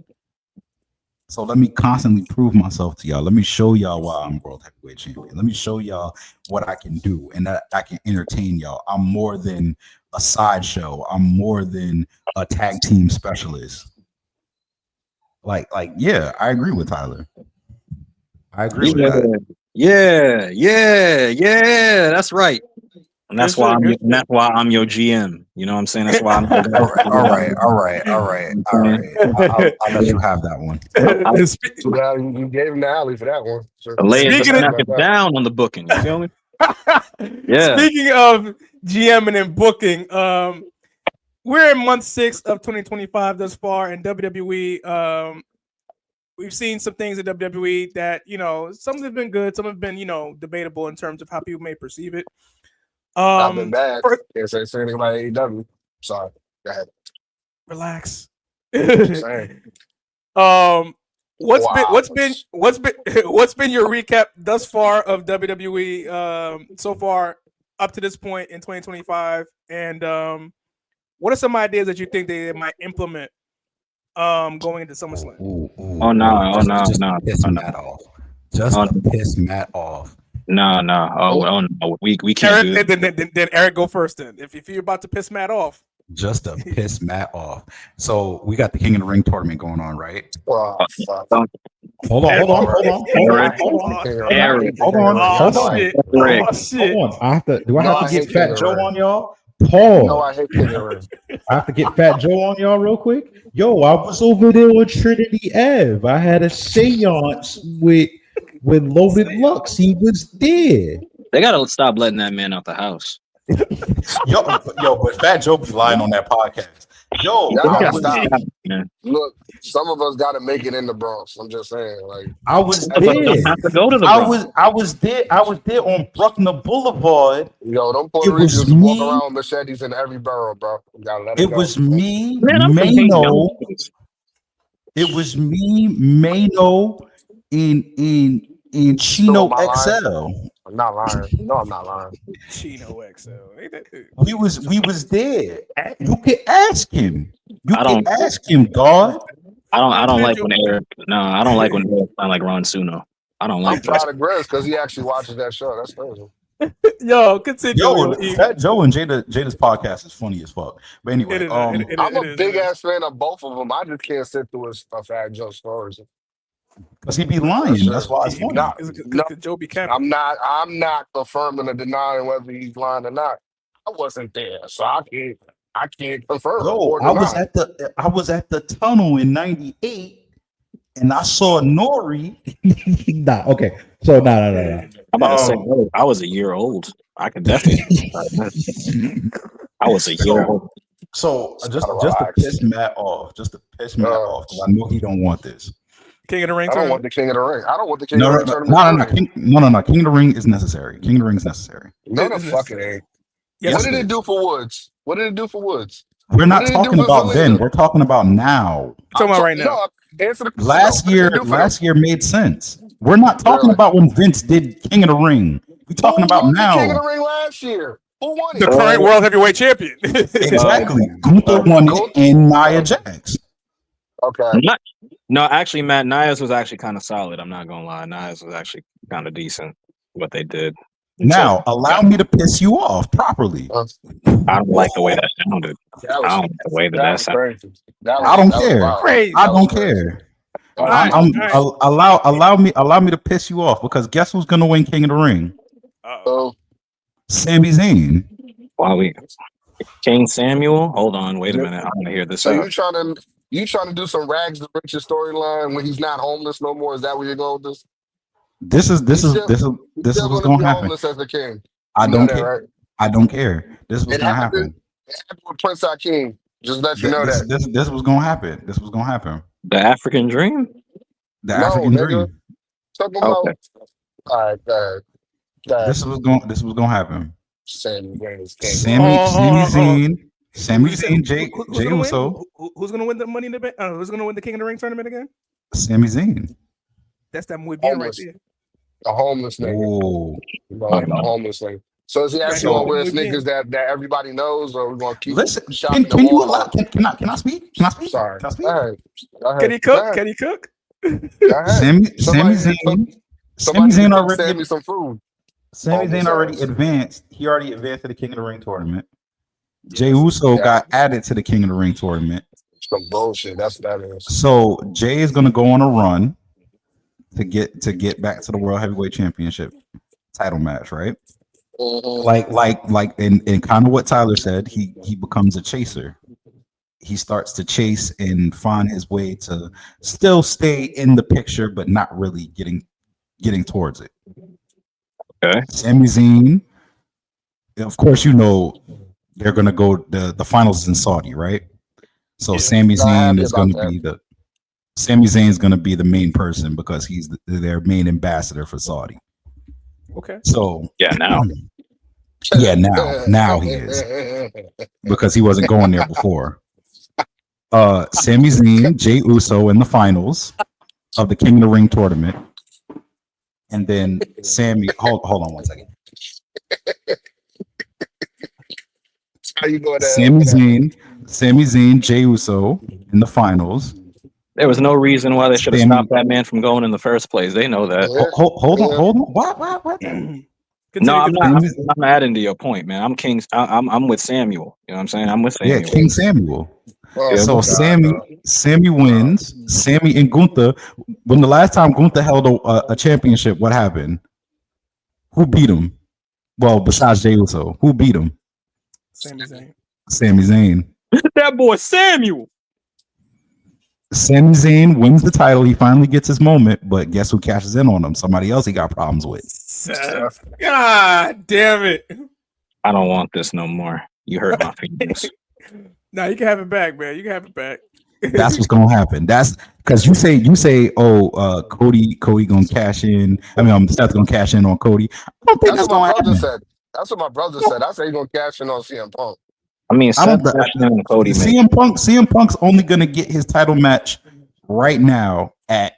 So let me constantly prove myself to y'all. Let me show y'all why I'm world heavyweight champion. Let me show y'all what I can do and that I can entertain y'all. I'm more than a sideshow. I'm more than a tag team specialist. Like, yeah, I agree with Tyler. I agree with that. Yeah. That's right. And that's why I'm your GM. You know what I'm saying? That's why I'm all right. I'll let you have that one. You gave him the alley for that one. Sure. Knock it down on the booking. You feel me? Yeah. Speaking of GMing and booking, we're in month 6 of 2025 thus far in WWE. We've seen some things in WWE that, some have been good, some have been, debatable in terms of how people may perceive it. I've been bad. Can't say anything about AEW. Sorry. Go ahead. Relax. Just saying. What's been your recap thus far of WWE so far up to this point in 2025, and what are some ideas that you think they might implement going into SummerSlam? Piss Matt off. Just to piss Matt off. No. No. We can't do it. Then Eric, go first. Then, if you're about to piss Matt off, just to piss Matt off. So we got the King of the Ring tournament going on, right? Oh, fuck. Hold on. Hold on. I have to. Do I have to get Fat Joe on y'all? No, I hate King of the Ring. I have to get Fat Joe on y'all real quick. Yo, I was over there with Trinity Ave. I had a seance with Loaded Lux. He was there. They gotta stop letting that man out the house. Yo, but Fat Joe be lying on that podcast. Yo, look, some of us got to make it in the Bronx. I'm just saying, like, I was there. I was there on Bruckner Boulevard. Yo, don't Puerto Ricans walk around with machetes in every borough, bro. It was me, Mano. It was me, Mano, in Chino XL. I'm not lying. No, I'm not lying. Chino XL. We was there. You can ask him. Ask him, God. I don't like when Eric. No, I don't like when Eric sound like Ron Suno. I don't like that. I'm proud of Grizz because he actually watches that show. That's crazy. Yo, continue. Fat Joe and Jada's podcast is funny as fuck. But anyway, I'm a big ass fan of both of them. I just can't sit through a Fat Joe stories. Because he be lying. Sure. That's why it's funny. Because Joe be capping. I'm not confirming or denying whether he's lying or not. I wasn't there, so I can't confirm. Yo, or I was deny. I was at the tunnel in '98, and I saw Nori. Okay. So no. I'm about to say, I was a year old. I can definitely. I was a year old. So just to piss Matt off, because I know he don't want this. King of the Ring. I don't want the King of the Ring. I don't want the King No, of the Ring tournament. No. King of the Ring is necessary. King of the Ring is necessary. No, the fuck it ain't. Yes, what did it do for Woods? What did it do for Woods? We're not talking about then. We're talking about now. Talking about right now. No, answer the question. Last year made sense. We're not talking about when Vince did King of the Ring. We're talking about now. King of the Ring last year. Who won it? The current World Heavyweight Champion. Exactly. Gunther won it and Nia Jax. Okay. No, actually, Matt, Nia's was actually kind of solid. I'm not gonna lie. Nia's was actually kind of decent. What they did. Now, allow me to piss you off properly. I don't like the way that sounded. I don't like the way that sounded. I don't care. I don't care. Allow me to piss you off because guess who's gonna win King of the Ring? Sami Zayn. Wow, King Samuel. Hold on, wait a minute. I want to hear this. So you trying to do some rags to riches storyline when he's not homeless no more? Is that where you're going with this? This is what's gonna happen. Homeless as the king. I don't care. Right? I don't care. This is what's gonna happen. It happened with Prince Hakeem. Just let you know that. This was gonna happen. This was gonna happen. The African Dream. The African Dream. Talking about. Okay. All right, go ahead. This was gonna happen. Sami Zayn, Jey Uso. Who's gonna win the Money in the Bank? Who's gonna win the King of the Ring tournament again? Sami Zayn. That's that muy bien right there. A homeless nigga. Oh, a homeless nigga. So is he actually gonna wear sneakers that everybody knows, or we're gonna keep? Listen, can you allow? Can I speak? Can I speak? Sorry. Can I speak? Go ahead. Can he cook? Can he cook? Sami Zayn already send me some food. Sami Zayn already advanced. He already advanced to the King of the Ring tournament. Jey Uso got added to the King of the Ring tournament. Some bullshit. That's what that is. So Jey is gonna go on a run to get back to the World Heavyweight Championship title match, right? Like, and kind of what Tyler said, he becomes a chaser. He starts to chase and find his way to still stay in the picture, but not really getting towards it. Okay. Sami Zayn, of course, you know they're gonna go. The finals is in Saudi, right? So Sami Zayn is gonna be the main person because he's their main ambassador for Saudi. Okay. So now he is because he wasn't going there before. Sami Zayn, Jey Uso in the finals of the King of the Ring tournament, and then Sami. Hold on one second. How you going? Sami Zayn, Jey Uso in the finals. There was no reason why they should have stopped that man from going in the first place. They know that. Hold on. What? No, I'm not adding to your point, man. I'm with Samuel. You know what I'm saying? I'm with Samuel. Yeah, King Samuel. So Sami wins. Sami and Gunther. When the last time Gunther held a championship, what happened? Who beat him? Well, besides Jey Uso, who beat him? Sami Zayn. Sami Zayn. That boy Samuel. Sami Zayn wins the title. He finally gets his moment, but guess who cashes in on him? Somebody else he got problems with. God damn it. I don't want this no more. You hurt my feelings. Nah, you can have it back, man. You can have it back. That's what's gonna happen. That's because you say, Cody gonna cash in. I mean, Seth's gonna cash in on Cody. I don't think that's gonna happen. That's what my brother said. I say he's gonna cash in on CM Punk. I mean, Cody. CM Punk's only gonna get his title match right now at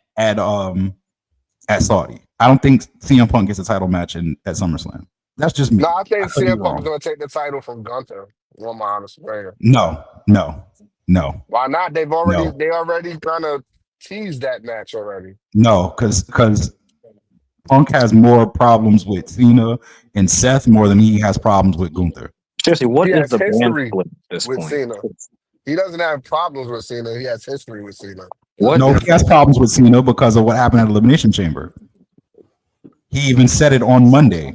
Saudi. I don't think CM Punk gets a title match at SummerSlam. That's just me. No, I think CM Punk is gonna take the title from Gunther. On my honest opinion. No. Why not? They already kind of teased that match already. No, because Punk has more problems with Cena and Seth more than he has problems with Gunther. Seriously, what is the brand history split at this with point? Cena? He doesn't have problems with Cena. He has history with Cena. What? No, he has problems with Cena because of what happened at Elimination Chamber. He even said it on Monday.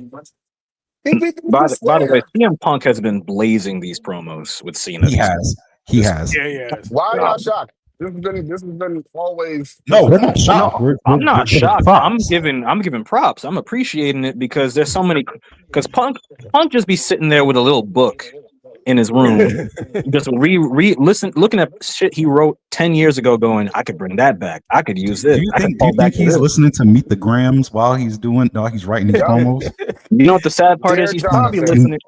By the way, CM Punk has been blazing these promos with Cena. He has. He has. Yeah. Why are y'all shocked? This has been always. No, we're not shocked. I'm not we're shocked. props. I'm giving props. I'm appreciating it because there's so many. Because Punk just be sitting there with a little book in his room, just looking at shit he wrote 10 years ago, going, I could bring that back. I could use this. Do you think he's listening to Meet the Grams while he's writing his promos? You know what the sad part is? He's probably listening.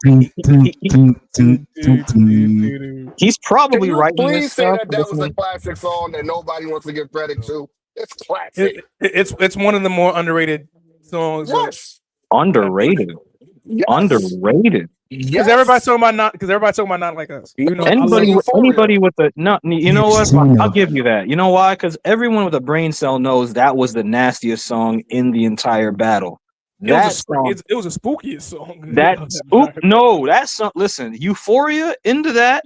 He's probably writing Please this say stuff. that was a classic song that nobody wants to give credit to. It's classic. It's one of the more underrated songs. Yes. Underrated. Yes. Underrated. Because everybody's talking about not like us. You know, Anybody with a not, you know what? I'll give you that. You know why? Because everyone with a brain cell knows that was the nastiest song in the entire battle. It was a spookiest song. That song. Listen, Euphoria into that.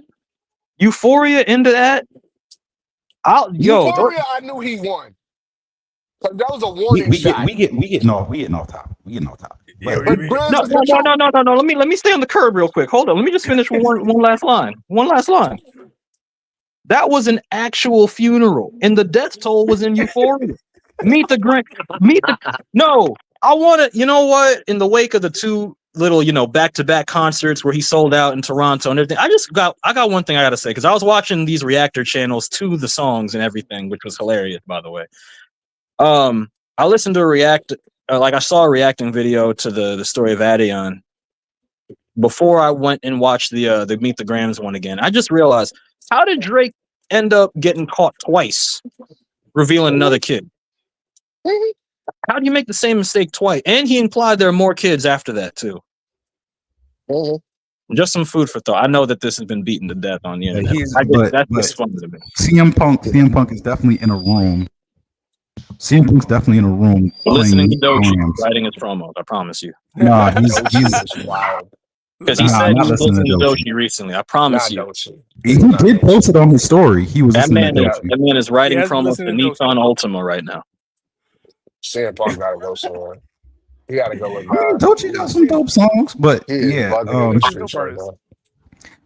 Euphoria, I knew he won. But that was a warning shot. We getting off topic. No. Let me stay on the curb real quick. Hold on. Let me just finish with one last line. That was an actual funeral, and the death toll was in Euphoria. No, I want to. You know what? In the wake of the two little, back-to-back concerts where he sold out in Toronto and everything, I got one thing I got to say, because I was watching these reactor channels to the songs and everything, which was hilarious, by the way. I listened to I saw a reacting video to the story of Adion before I went and watched the Meet the Grams one again. I just realized, how did Drake end up getting caught twice revealing another kid? How do you make the same mistake twice? And he implied there are more kids after that too. Just some food for thought. I know that this has been beaten to death on the internet. That's just funny to me. CM Punk is definitely in a room. CM Punk's definitely in a room listening to Dochi writing his promos. I promise you. No, he's wild. Because he said he was listening to Dochi recently. I promise you. He did post it on his story. He was that man is writing promos to Nissan Altima right now. CM Punk gotta go somewhere. He gotta go with Dochi got some dope songs, but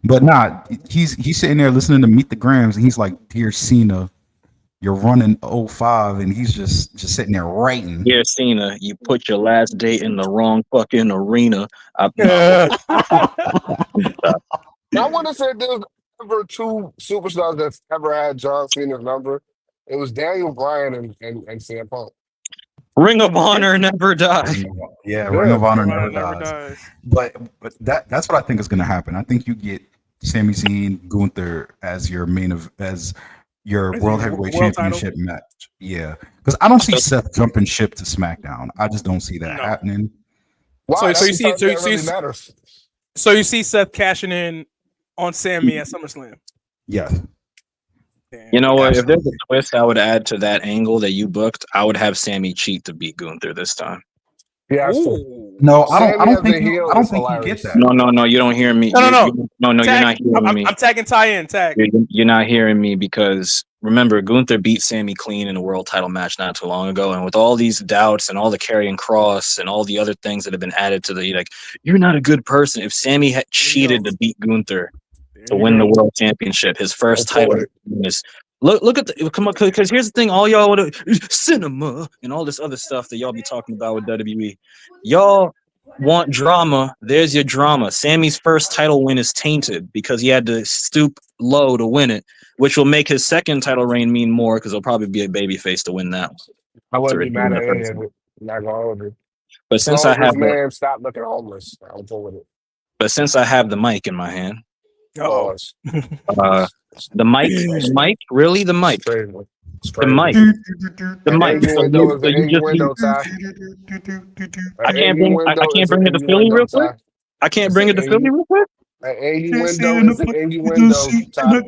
but he's sitting there listening to Meet the Grams, and he's like, "Dear Cena, you're running 05," and he's just sitting there writing. Dear Cena, you put your last date in the wrong fucking arena. I want to say there's ever two superstars that's ever had John Cena's number. It was Daniel Bryan and CM Punk. Ring of Honor never dies. Yeah, Ring of Honor never dies. But that's what I think is going to happen. I think you get Sami Zayn, Gunther as your World Heavyweight Championship match. Yeah, because I don't see Seth jumping ship to SmackDown. I just don't see that happening. Wow, so you see Seth cashing in on Sami at SummerSlam. Yeah. You know what? If there's a twist I would add to that angle that you booked, I would have Sami cheat to beat Gunther this time. Yeah. No, I don't think you get that. No, you don't hear me. No, you're not hearing me. I'm tagging Ty in. You're not hearing me because remember, Gunther beat Sami clean in a world title match not too long ago, and with all these doubts and all the carrying cross and all the other things that have been added to you're not a good person. If Sami had cheated to beat Gunther to win the world championship, his first title is. Look at come on, because here's the thing: all y'all would cinema and all this other stuff that y'all be talking about with WWE. Y'all want drama? There's your drama. Sami's first title win is tainted because he had to stoop low to win it, which will make his second title reign mean more because he'll probably be a babyface to win that one. I wouldn't be mad at any of it. Not gonna hold it. But since I have stop looking homeless, I'll go with it. But since I have the mic in my hand, the mic, really the mic. The mic. I can't bring it to Philly real quick. I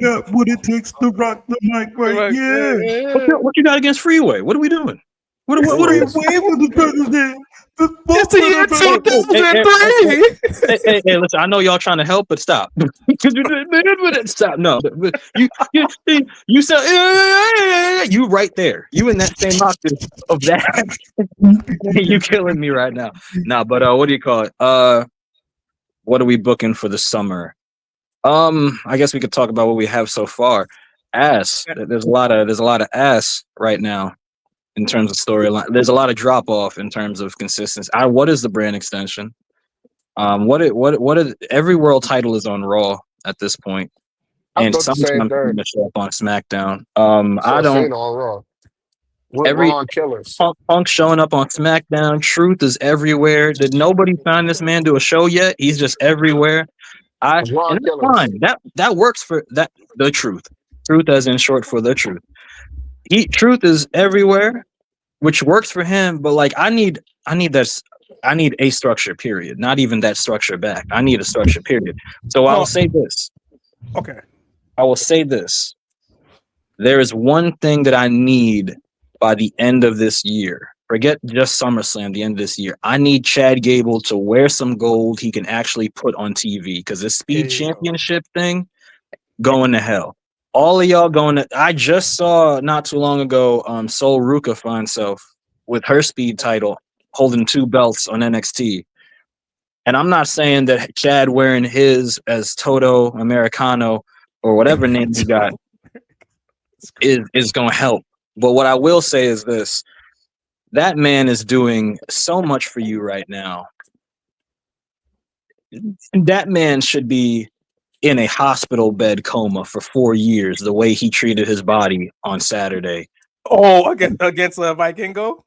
got what it takes to rock the mic right here. What you got against Freeway? What are we doing? What are you with the brothers there? It's the year 2003. Hey, listen, I know y'all trying to help, but stop. Stop. No, you said you right there. You in that same octave of that. You killing me right now. Nah, but what do you call it? What are we booking for the summer? I guess we could talk about what we have so far. Ass. There's a lot of ass right now in terms of storyline. There's a lot of drop off in terms of consistency. What is the brand extension? Every world title is on Raw at this point, I and thought the same sometimes thing. going to show up on SmackDown. So I don't. Cena on Raw. With Every Ron Killers. Punk showing up on SmackDown. Truth is everywhere. Did nobody sign this man to a show yet? He's just everywhere. Ron And that's Killers. fine. That works for that. The truth. Truth, as in short for the truth. Truth is everywhere, which works for him. But like, I need a structure. Period. Not even that structure back. I need a structure. Period. So I will say this. Okay. I will say this. There is one thing that I need by the end of this year. Forget just SummerSlam, the end of this year. I need Chad Gable to wear some gold he can actually put on TV, because this Speed Championship thing going to hell. All of y'all going to. I just saw not too long ago Sol Ruka find herself with her Speed title holding 2 belts on NXT. And I'm not saying that Chad wearing his as Toto Americano or whatever name he got is going to help. But what I will say is this. That man is doing so much for you right now. That man should be in a hospital bed coma for 4 years, the way he treated his body on Saturday. Oh, against Vikingo?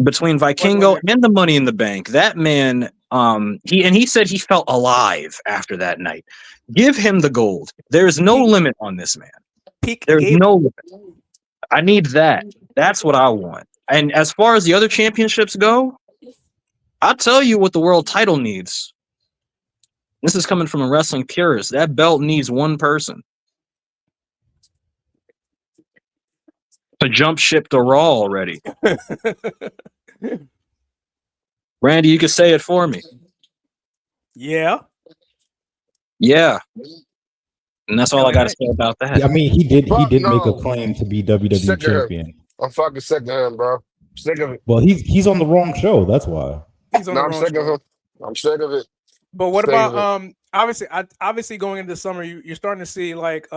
Between Vikingo and the Money in the Bank, that man, he said he felt alive after that night. Give him the gold. There's no limit on this man. There's no limit. I need that. That's what I want. And as far as the other championships go, I'll tell you what the world title needs. This is coming from a wrestling purist. That belt needs one person to jump ship to Raw already. Randy, you can say it for me. Yeah. Yeah. And that's all I got to say about that. I mean, he did Fuck make a no. claim to be WWE Sick of him. champion. I'm fucking sick of him, bro. Sick of it. Well, he's on the wrong show. That's why. He's on the I'm wrong sick of show. him. I'm sick of it. But what Sick about of it. obviously going into the summer, you're starting to see like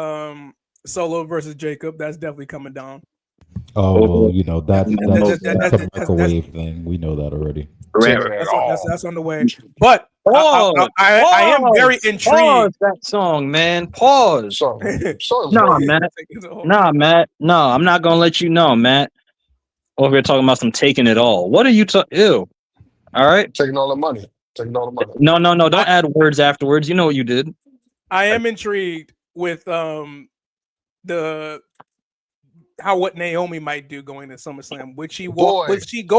Solo versus Jacob. That's definitely coming down. Oh, well, you know that's That's a microwave thing. We know that already. That's on the way. But Pause, I am very intrigued. Pause that song, man. Pause. Nah, Matt. Nah, Matt. No, I'm not gonna let you know, Matt. Over here talking about some taking it all. What are you talking? Ew. All right. Taking all the money. Taking all the money. No. Don't add words afterwards. You know what you did. I am intrigued with what Naomi might do going to SummerSlam. Would she go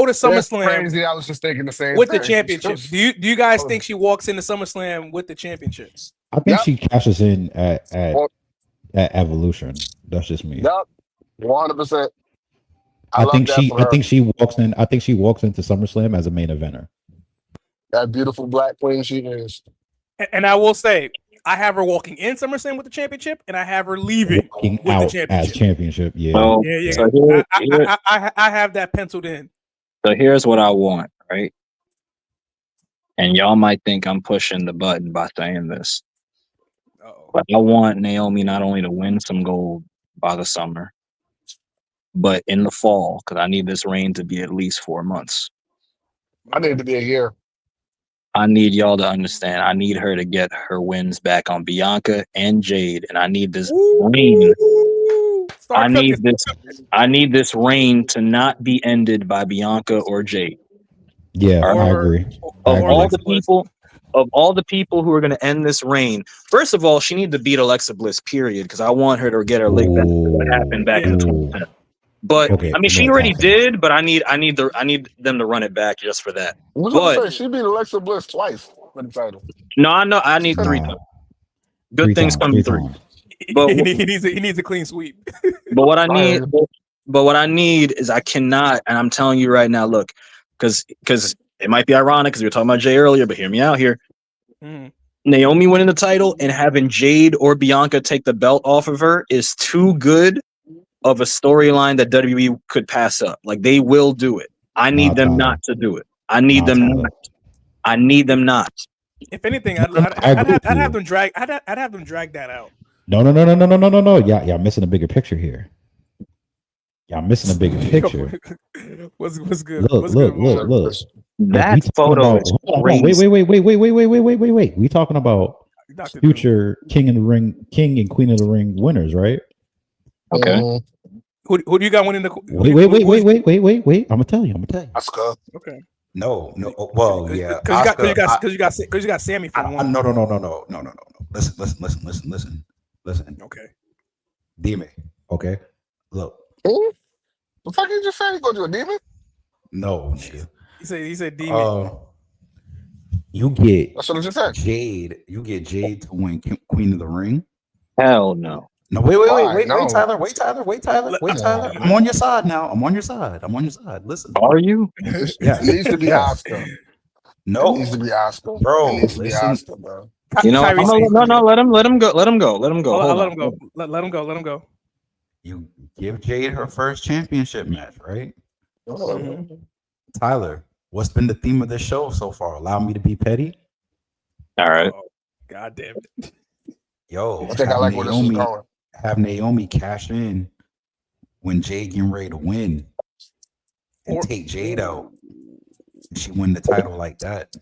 to SummerSlam? Crazy. I was just thinking the same with thing. the championship. Do you guys think she walks into SummerSlam with the championship? I think she cashes in at Evolution. That's just me. Yep. 100%. I think she walks in. I think she walks into SummerSlam as a main eventer. That beautiful black queen she is. And I will say, I have her walking in SummerSlam with the championship, and I have her leaving walking with out the championship. as championship. Yeah. Oh, yeah. So I have that penciled in. So here's what I want, right? And y'all might think I'm pushing the button by saying this. But I want Naomi not only to win some gold by the summer, but in the fall, because I need this reign to be at least 4 months. I need it to be a year. I need y'all to understand. I need her to get her wins back on Bianca and Jade, and I need this reign. I need this reign to not be ended by Bianca or Jade. Yeah, I agree. Of all the people who are going to end this reign, first of all, she needs to beat Alexa Bliss, period, because I want her to get her leg back to what happened back in 2010. But okay, I mean, she already did, but I need them to run it back just for that. She beat Alexa Bliss twice for the title. No, I know. I need 3 times. Good things come through. But he needs a clean sweep. But what I need is I cannot, and I'm telling you right now, look, because it might be ironic because we were talking about Jay earlier, but hear me out here. Mhm. Naomi winning the title and having Jade or Bianca take the belt off of her is too good of a storyline that WWE could pass up. Like they will do it. I need them Tyler. not to do it. I need them Tyler. not. I need them not. If anything, I agree with I'd you. have them drag. I'd have them drag that out. No. Y'all missing a bigger picture here. Y'all missing a bigger picture. What's good? Look. That photo is crazy. Wait. We talking about future King and Queen of the Ring winners, right? Okay. Who do you got winning the? Wait. I'm gonna tell you. Asuka. Okay. No. Well, yeah. Because you got Sammy for one. No. Listen. Okay. Demon. Okay. Look. Who? The fuck you just said? You go to a demon? No. He said demon. You get That's what I just said. Jade. You get Jade to win Queen of the Ring. Hell no. No, wait, No. Tyler. Wait, Tyler. I'm on your side now. I'm on your side. Listen. Are you? Yes. It needs to be Asuka. No. It needs to be Asuka. Bro, It needs to be listen. Asuka, bro. You know, no, let him go. Let him go. Hold on. Let him go. You give Jade her first championship match, right? Mhm. Tyler, what's been the theme of this show so far? Allow me to be petty. All right. Oh, God damn it. Yo, I think I like where this is going. have Naomi cash in when Jade getting ready to win and take Jade out. She win the title like that.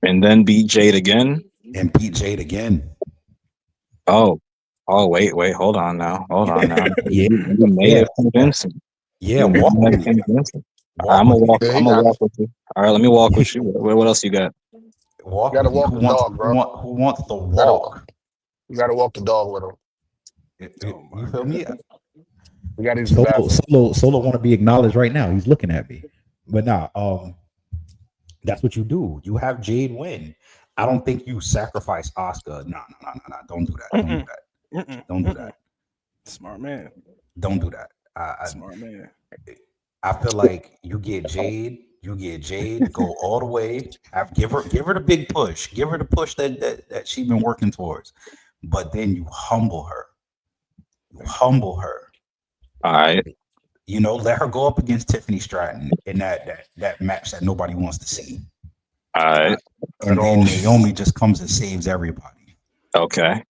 And then beat Jade again. And beat Jade again. Oh, wait, hold on now. Yeah. You may have convinced me. Yeah, walk with me. I'm gonna walk with with you. All right, let me walk with you. What else you got? Walk. You gotta with me. walk the dog, bro. Who wants the walk? You gotta walk the dog with him. You feel me? We gotta use the bathroom. Solo want to be acknowledged right now. He's looking at me, but that's what you do. You have Jade win. I don't think you sacrifice Asuka. No. Don't do that. Don't do that. Smart man. Don't do that. Smart man. I feel like you get Jade, go all the way. Give her the big push. Give her the push that she's been working towards. But then you humble her. All right. You know, let her go up against Tiffany Stratton in that match that nobody wants to see. All right. And then Naomi just comes and saves everybody. Okay.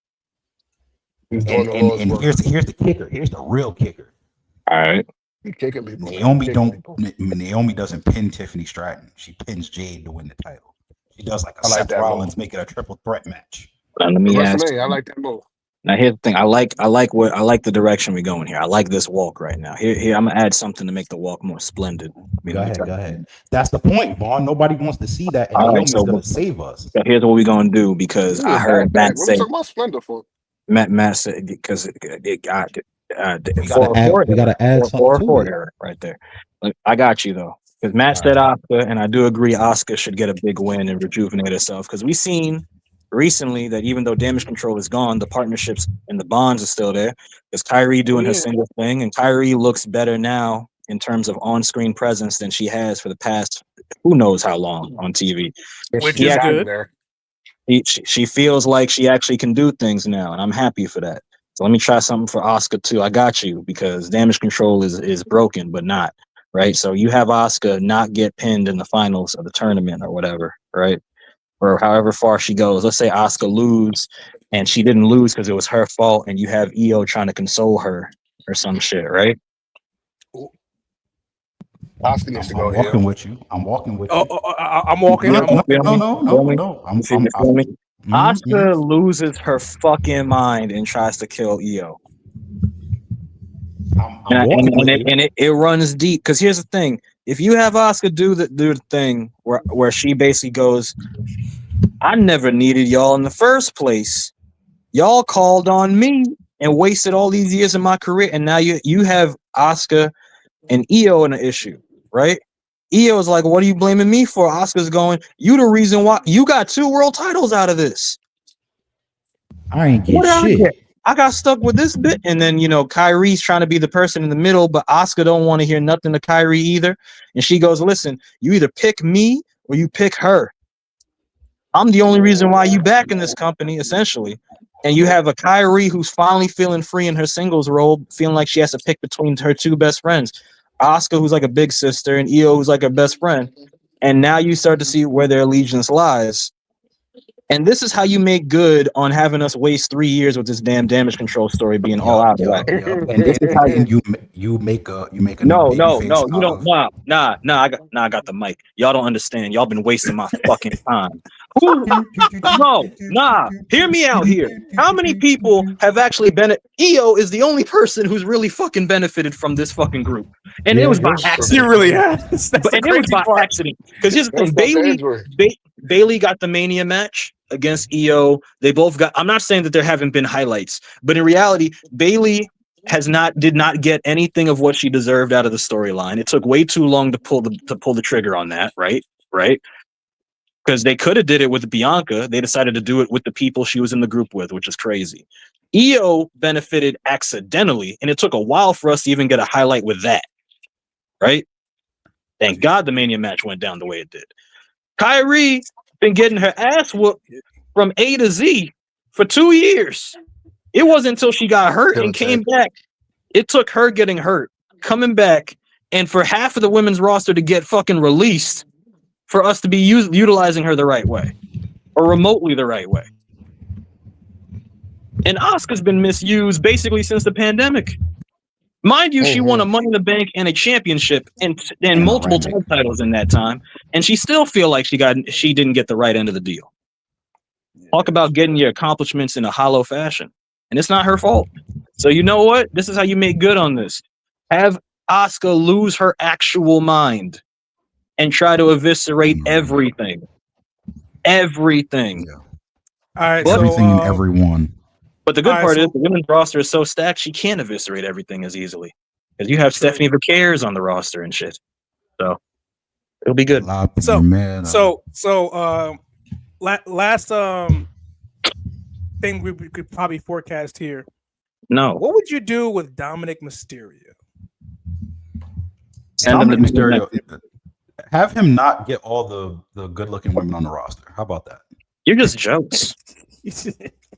And here's the kicker. Here's the real kicker. All right. Naomi doesn't pin Tiffany Stratton. She pins Jade to win the title. She does like Seth Rollins, make it a triple threat match. Let me ask. I like that move. Now here's the thing. I like the direction we're going here. I like this walk right now. Here I'm gonna add something to make the walk more splendid. Go ahead. That's the point, Vaughn. Nobody wants to see that, and Naomi's gonna save us. So here's what we're gonna do because I heard Matt say. What about Splendor for? Matt said because it got. We gotta add something to it right there. I got you though, because Matt said Asuka, and I do agree Asuka should get a big win and rejuvenate herself. Because we've seen recently that even though Damage Control is gone, the partnerships and the bonds are still there. Because Kyrie doing her single thing, and Kyrie looks better now in terms of on-screen presence than she has for the past who knows how long on TV. Which is good. She feels like she actually can do things now, and I'm happy for that. So let me try something for Asuka too. I got you because Damage Control is broken, but not right. So you have Asuka not get pinned in the finals of the tournament or whatever, right? Or however far she goes. Let's say Asuka lose, and she didn't lose because it was her fault, and you have Io trying to console her or some shit, right? Asuka needs to go here. I'm walking with you. I'm walking. No. Asuka loses her fucking mind and tries to kill Io. And it runs deep because here's the thing: if you have Asuka do the thing where she basically goes, "I never needed y'all in the first place. Y'all called on me and wasted all these years of my career, and now you have Asuka and Io in an issue, right?" Io's like, "What are you blaming me for?" Asuka's going, "You the reason why you got 2 world titles out of this." I ain't get shit. I got stuck with this bit. And then, Kyrie's trying to be the person in the middle, but Asuka don't want to hear nothing to Kyrie either. And she goes, listen, you either pick me or you pick her. I'm the only reason why you back in this company, essentially. And you have a Kyrie who's finally feeling free in her singles role, feeling like she has to pick between her two best friends. Asuka, who's like a big sister, and Io, who's like her best friend. And now you start to see where their allegiance lies. And this is how you make good on having us waste 3 years with this damn damage control story being all out of whack. And this is how you make a No, new baby face you don't. Nah. I got the mic. Y'all don't understand. Y'all been wasting my fucking time. Hear me out here. How many people have actually Io is the only person who's really fucking benefited from this fucking group, and it was by accident. You really has. But it was by accident because here's the thing: Bailey got the Mania match against Io. They both got. I'm not saying that there haven't been highlights, but in reality, Bailey did not get anything of what she deserved out of the storyline. It took way too long to pull the trigger on that, right? Because they could have did it with Bianca. They decided to do it with the people she was in the group with, which is crazy. Io benefited accidentally, and it took a while for us to even get a highlight with that, right? Thank God the Mania match went down the way it did. Kyrie been getting her ass whooped from A to Z for 2 years. It wasn't until she got hurt and came back. It took her getting hurt, coming back, and for half of the women's roster to get fucking released for us to be utilizing her the right way or remotely the right way. And Asuka's been misused basically since the pandemic. Mind you, she won a Money in the Bank and a championship and multiple titles in that time, and she still feel like she didn't get the right end of the deal. Talk about getting your accomplishments in a hollow fashion, and it's not her fault. So you know what? This is how you make good on this. Have Asuka lose her actual mind and try to eviscerate everything. Everything. All right, everything and everyone. But the good part is the women's roster is so stacked she can't eviscerate everything as easily. Because you have Stephanie Vicares on the roster and shit. So it'll be good. Last thing we could probably forecast here. No. What would you do with Dominic Mysterio? Dominic Mysterio. Have him not get all the good-looking women on the roster. How about that? You're just jealous.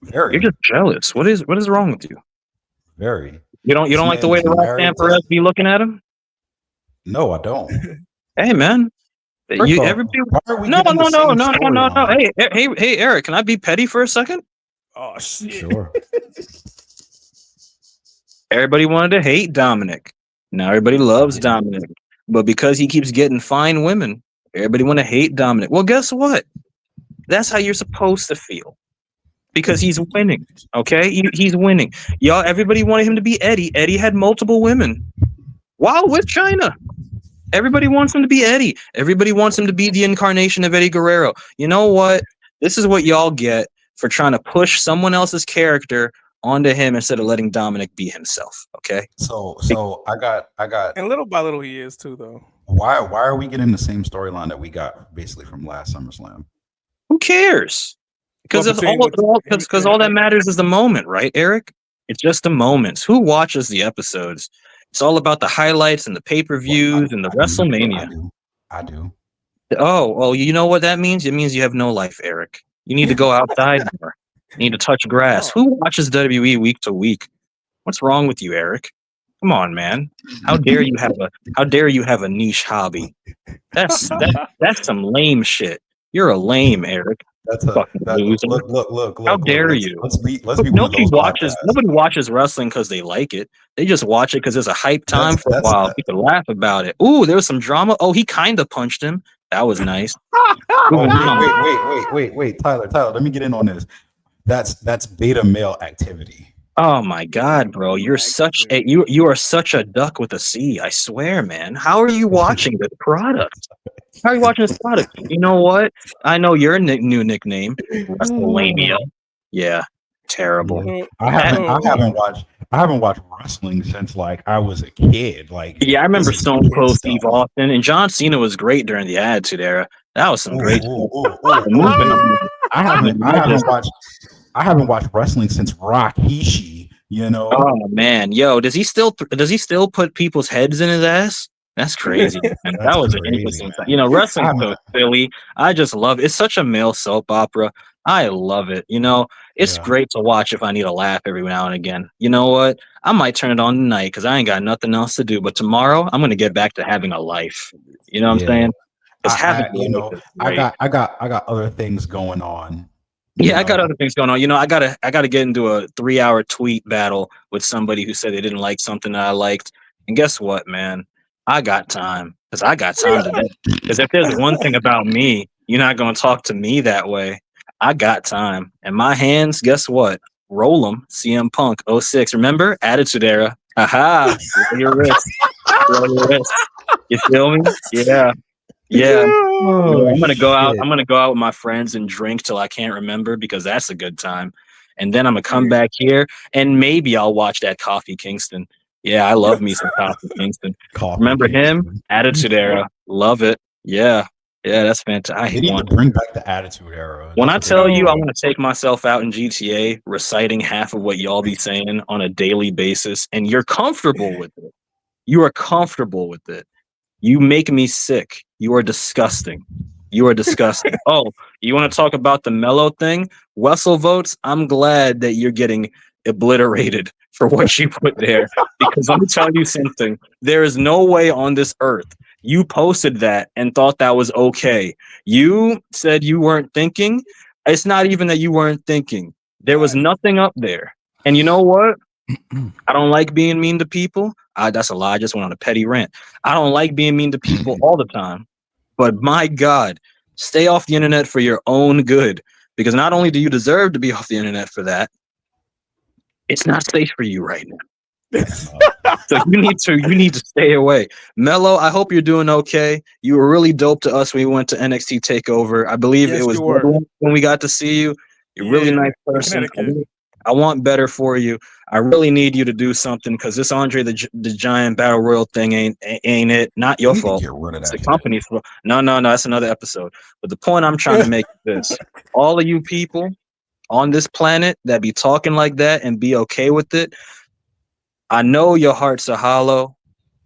Very. You're just jealous. What is wrong with you? Very. You don't like the way the Roxanne Perez be looking at him? No, I don't. Hey man. No. Hey, Eric, can I be petty for a second? Oh shit. Sure. Everybody wanted to hate Dominic. Now everybody loves Dominic. But because he keeps getting fine women, everybody want to hate Dominic. Well, guess what? That's how you're supposed to feel. Because he's winning. Okay? He's winning. Y'all, everybody wanted him to be Eddie. Eddie had multiple women. While with China. Everybody wants him to be Eddie. Everybody wants him to be the incarnation of Eddie Guerrero. You know what? This is what y'all get for trying to push someone else's character onto him instead of letting Dominic be himself. Okay. So I got and little by little he is too though. Why are we getting the same storyline that we got basically from last SummerSlam? Who cares? Because all that matters is the moment, right, Eric? It's just the moments. Who watches the episodes? It's all about the highlights and the pay-per-views and the WrestleMania. I do. Oh, well, you know what that means? It means you have no life, Eric. You need to go outside more. You need to touch grass. Who watches WWE week to week? What's wrong with you, Eric? Come on, man. How dare you have a niche hobby? That's some lame shit. You're a lame, Eric. Look. How dare you? Let's be nobody watches wrestling because they like it. They just watch it because there's a hype time for a while. People laugh about it. Ooh, there was some drama. Oh, he kind of punched him. That was nice. Wait, Tyler, let me get in on this. That's beta male activity. Oh my God, bro! You're such a you are such a duck with a C. I swear, man. How are you watching this product? How are you watching this product? You know what? I know your new nickname, WrestleMania. Yeah, terrible. Yeah. I haven't watched wrestling since like I was a kid. Like, yeah, I remember Stone Cold Steve Austin and John Cena was great during the Attitude Era. That was some great. I haven't watched wrestling since Rikishi You know? Oh man, yo, does he still put people's heads in his ass? That's crazy, man. That's That was an crazy, interesting. man. You know, wrestling's I'm- so silly. I just love it. It's such a male soap opera. I love it. You know, it's Yeah. great to watch if I need a laugh every now and again. You know what? I might turn it on tonight because I ain't got nothing else to do. But tomorrow, I'm gonna get back to having a life. You know what I'm Yeah. saying? Because having you a life know, is I great. got other things going on. you Yeah, I got know? other things going on. You know, I gotta get into a 3-hour tweet battle with somebody who said they didn't like something that I liked. And guess what, man? I got time because I got time today. Because if there's one thing about me, you're not gonna talk to me that way. I got time, and my hands. Guess what? Roll them. CM Punk '06. Remember Attitude Era? Aha! Roll your wrist. Roll your wrist. You feel me? Yeah. Yeah. Oh, I'm gonna go out. shit. I'm gonna go out with my friends and drink till I can't remember because that's a good time. And then I'm gonna come back here and maybe I'll watch that Coffee Kingston. Yeah, I love me some Coffee Kingston. Coffee Remember him? Kingston. Attitude Era. Love it. Yeah. Yeah, that's fantastic. They need to bring back the Attitude Era. When That's I what they tell need you to I do. want to take myself out in GTA, reciting half of what y'all be saying on a daily basis, and you're comfortable with it. You are comfortable with it. You make me sick. You are disgusting. You are disgusting. Oh, you want to talk about the mellow thing? Wessel votes. I'm glad that you're getting obliterated for what you put there. Because let me tell you something. There is no way on this earth you posted that and thought that was okay. You said you weren't thinking. It's not even that you weren't thinking. There was nothing up there. And you know what? I don't like being mean to people. That's a lie. I just went on a petty rant. I don't like being mean to people all the time. But my God, stay off the internet for your own good. Because not only do you deserve to be off the internet for that, it's not safe for you right now. So you need to stay away. Mello, I hope you're doing okay. You were really dope to us when we went to NXT Takeover. I believe Yes, it was you were. when we got to see you. You're a really Yeah, nice in person. Connecticut. I want better for you. I really need you to do something because this Andre the Giant Battle Royal thing ain't it. Not They your need to fault. get rid of It's that the shit. company's fault. No, that's another episode. But the point I'm trying to make is this: all of you people on this planet that be talking like that and be okay with it, I know your hearts are hollow,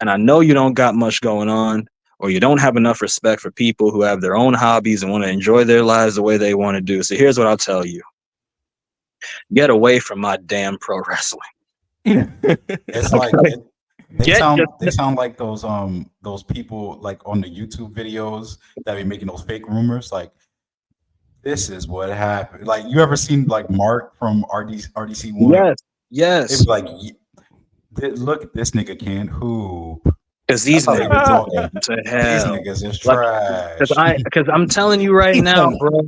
and I know you don't got much going on, or you don't have enough respect for people who have their own hobbies and want to enjoy their lives the way they want to do. So here's what I'll tell you. Get away from my damn pro wrestling. It's like Okay. they sound like those people like on the YouTube videos that be making those fake rumors. Like this is what happened. Like you ever seen like Mark from RDC one? Yes. It's like look, this nigga can't hoop. Because these That's how they be niggas talking. to These hell. niggas is Like, trash. because I'm telling you right now, bro,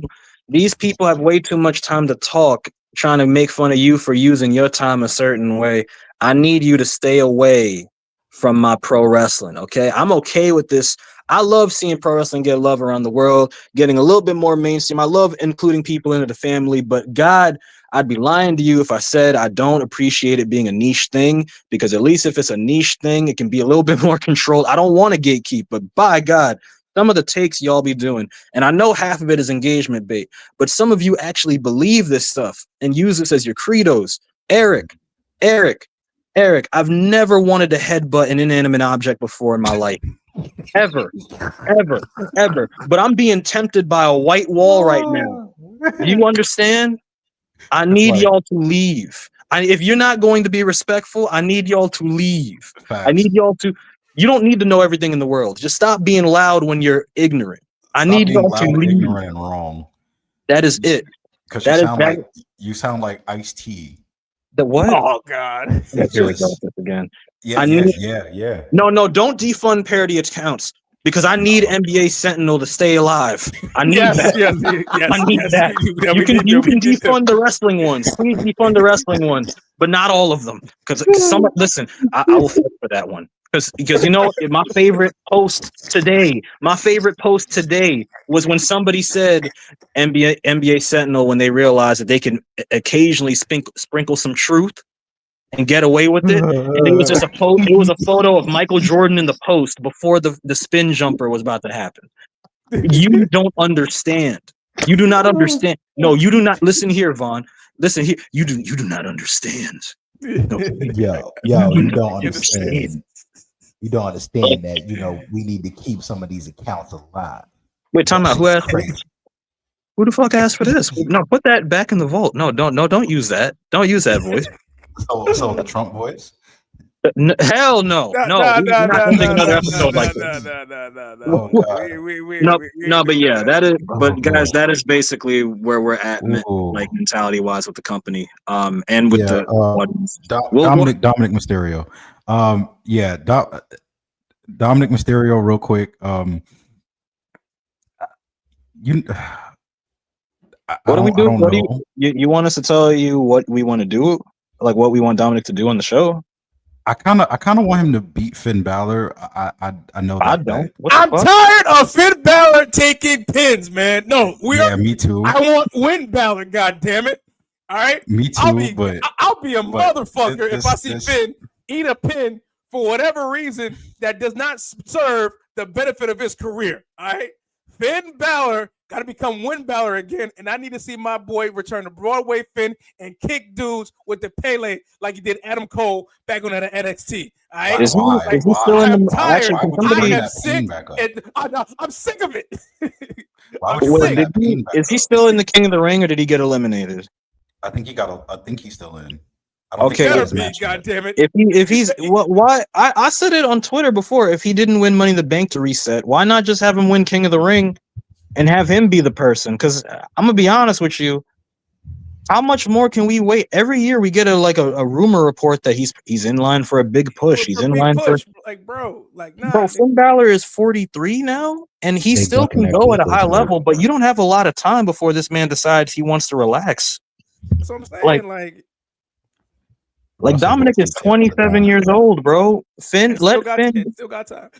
these people have way too much time to talk, trying to make fun of you for using your time a certain way. I need you to stay away from my pro wrestling. Okay, I'm okay with this. I love seeing pro wrestling get love around the world, getting a little bit more mainstream. I love including people into the family, but God, I'd be lying to you if I said I don't appreciate it being a niche thing, because at least if it's a niche thing, it can be a little bit more controlled. I don't want to gatekeep, but by God, some of the takes y'all be doing, and I know half of it is engagement bait, but some of you actually believe this stuff and use this as your credos. Eric, I've never wanted to headbutt an inanimate object before in my life. Ever. But I'm being tempted by a white wall right now. Do you understand? I need y'all to leave. If you're not going to be respectful, I need y'all to leave. I need y'all to. You don't need to know everything in the world. Just stop being loud when you're ignorant. I Stop need being y'all to loud, leave. ignorant, and wrong. That is it. Because That you sound like Ice-T. The what? Oh God! Here we go with this again. Yeah. No, don't defund parody accounts because I need NBA Sentinel to stay alive. I need that. I need that. You can defund the wrestling ones. Please defund the wrestling ones, but not all of them. Because listen, I will fight for that one. Because you know my favorite post today was when somebody said NBA Sentinel when they realized that they can occasionally sprinkle some truth and get away with it. And it was just it was a photo of Michael Jordan in the post before the spin jumper was about to happen. You don't understand. You do not understand. No, you do not. Listen here, Vaughn. Listen here. You do not understand. Yo, you don't understand. You don't understand that, we need to keep some of these accounts alive. Wait, talking about who Shit's asked? crazy. Who the fuck asked for this? No, put that back in the vault. No, don't use that. Don't use that voice. So the Trump voice? Hell no. We're not gonna make another episode like this. No, but yeah, that is. But guys, that is basically where we're at, like mentality wise, with the company, and with the audience. Dominic Mysterio. Dominic Mysterio, real quick. What do we do? What do you want us to tell you what we want to do? Like what we want Dominic to do on the show? I kind of want him to beat Finn Balor. I know that. I don't. I'm tired of Finn Balor taking pins, man. No, me too. I want Win Balor. God damn it! All right, me too. I'll be a motherfucker if I see Finn eat a pin for whatever reason that does not serve the benefit of his career. All right, Finn Balor got to become Win Balor again, and I need to see my boy return to Broadway Finn and kick dudes with the Pele like he did Adam Cole back on that NXT. All right? Is he still in the tired. Actually, I am sick. I'm sick of it. Is he still in the King of the Ring, or did he get eliminated? I think he's still in. Okay, God damn it! If he's why I said it on Twitter before. If he didn't win Money in the Bank to reset, why not just have him win King of the Ring and have him be the person? Because I'm gonna be honest with you, how much more can we wait? Every year we get a rumor report that he's in line for a big push. He's in line for Finn Balor is 43 now, and he still can go at a high level. But you don't have a lot of time before this man decides he wants to relax. That's what I'm saying. Like Dominic is 27 years old, bro. Finn still got time.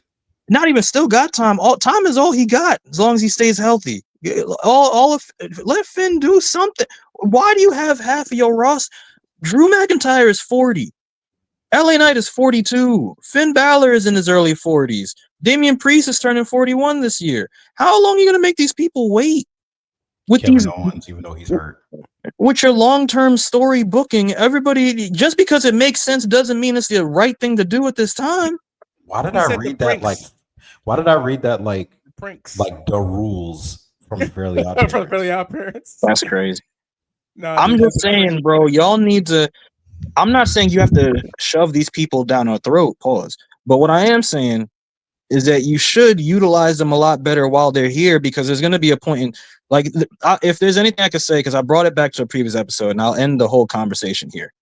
Not even still got time. All time is all he got, as long as he stays healthy. Let Finn do something. Why do you have half of your roster? Drew McIntyre is 40. LA Knight is 42. Finn Balor is in his early 40s. Damian Priest is turning 41 this year. How long are you gonna make these people wait? With Kevin Owens, even though he's hurt. With your long-term story booking, everybody, just because it makes sense doesn't mean it's the right thing to do at this time. Why did I read that like the rules from Fairly Odd Parents? That's crazy. No, I'm just saying, bro, y'all need to. I'm not saying you have to shove these people down our throat, pause. But what I am saying is that you should utilize them a lot better while they're here, because there's going to be a point in, if there's anything I could say, because I brought it back to a previous episode, and I'll end the whole conversation here.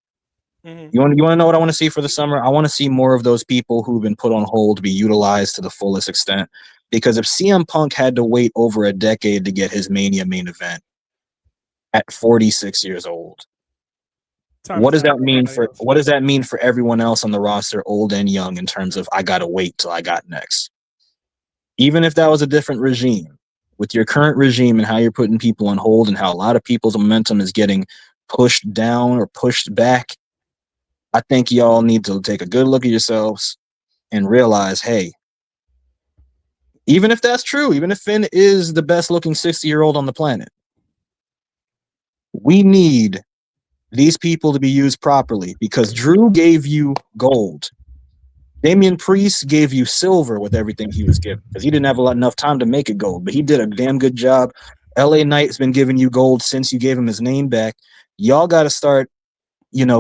Mm-hmm. You want to know what I want to see for the summer? I want to see more of those people who've been put on hold be utilized to the fullest extent. Because if CM Punk had to wait over a decade to get his Mania main event at 46 years old, what does that mean for everyone else on the roster, old and young, in terms of I gotta wait till I got next? Even if that was a different regime, with your current regime and how you're putting people on hold and how a lot of people's momentum is getting pushed down or pushed back, I think y'all need to take a good look at yourselves and realize, hey, even if that's true, even if Finn is the best looking 60-year-old on the planet, we need these people to be used properly, because Drew gave you gold. Damian Priest gave you silver with everything he was given, because he didn't have enough time to make it gold, but he did a damn good job. LA Knight has been giving you gold since you gave him his name back. Y'all got to start,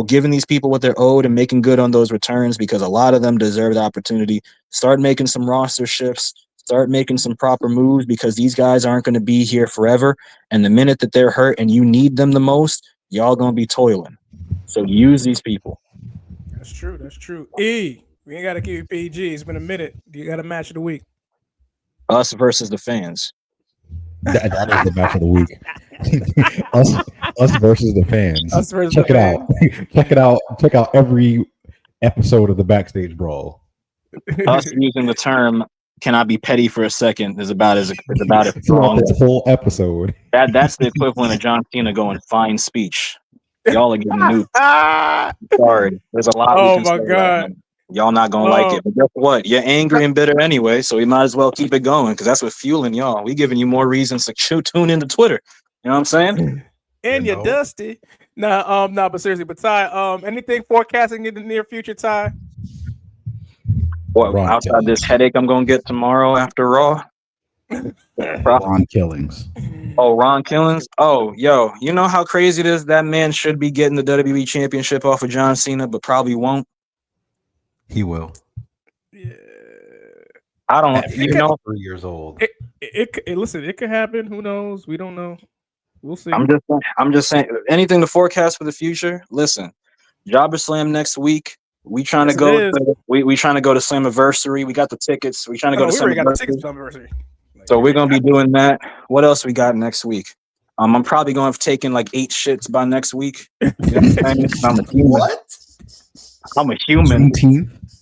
giving these people what they're owed and making good on those returns, because a lot of them deserve the opportunity. Start making some roster shifts. Start making some proper moves, because these guys aren't going to be here forever. And the minute that they're hurt and you need them the most, y'all going to be toiling. So use these people. That's true. We ain't got to keep it PG. It's been a minute. You got a match of the week. Us versus the fans. That is the match of the week. us versus the fans. Check it out. Check out every episode of the Backstage Brawl. Us using the term "can I be petty for a second" is about as wrong. This whole episode. That's the equivalent of John Cena going fine speech. Y'all are getting new. Sorry, there's a lot. Oh my god. Y'all not gonna like it, but guess what? You're angry and bitter anyway, so we might as well keep it going, because that's what's fueling y'all. We giving you more reasons to tune into Twitter. You know what I'm saying? And you're dusty. But seriously, but Ty, anything forecasting in the near future, Ty? What Ron outside Killings. this headache I'm gonna get tomorrow after Raw? Ron Killings. Oh, Ron Killings. Oh, yo, you know how crazy it is? That man should be getting the WWE Championship off of John Cena, but probably won't. He will. Yeah. I don't. You know, 3 years old. Listen, it could happen. Who knows? We don't know. We'll see. I'm just saying. Anything to forecast for the future? Listen, Jobber Slam next week. We trying to go. We trying to go to Slammiversary. We got the tickets. We trying to go to we already got the tickets Slammiversary. for Slammiversary. So we're gonna be doing that. What else we got next week? I'm probably going to have taken like 8 shits by next week. You know what I'm saying? I'm a human. What? I'm a human.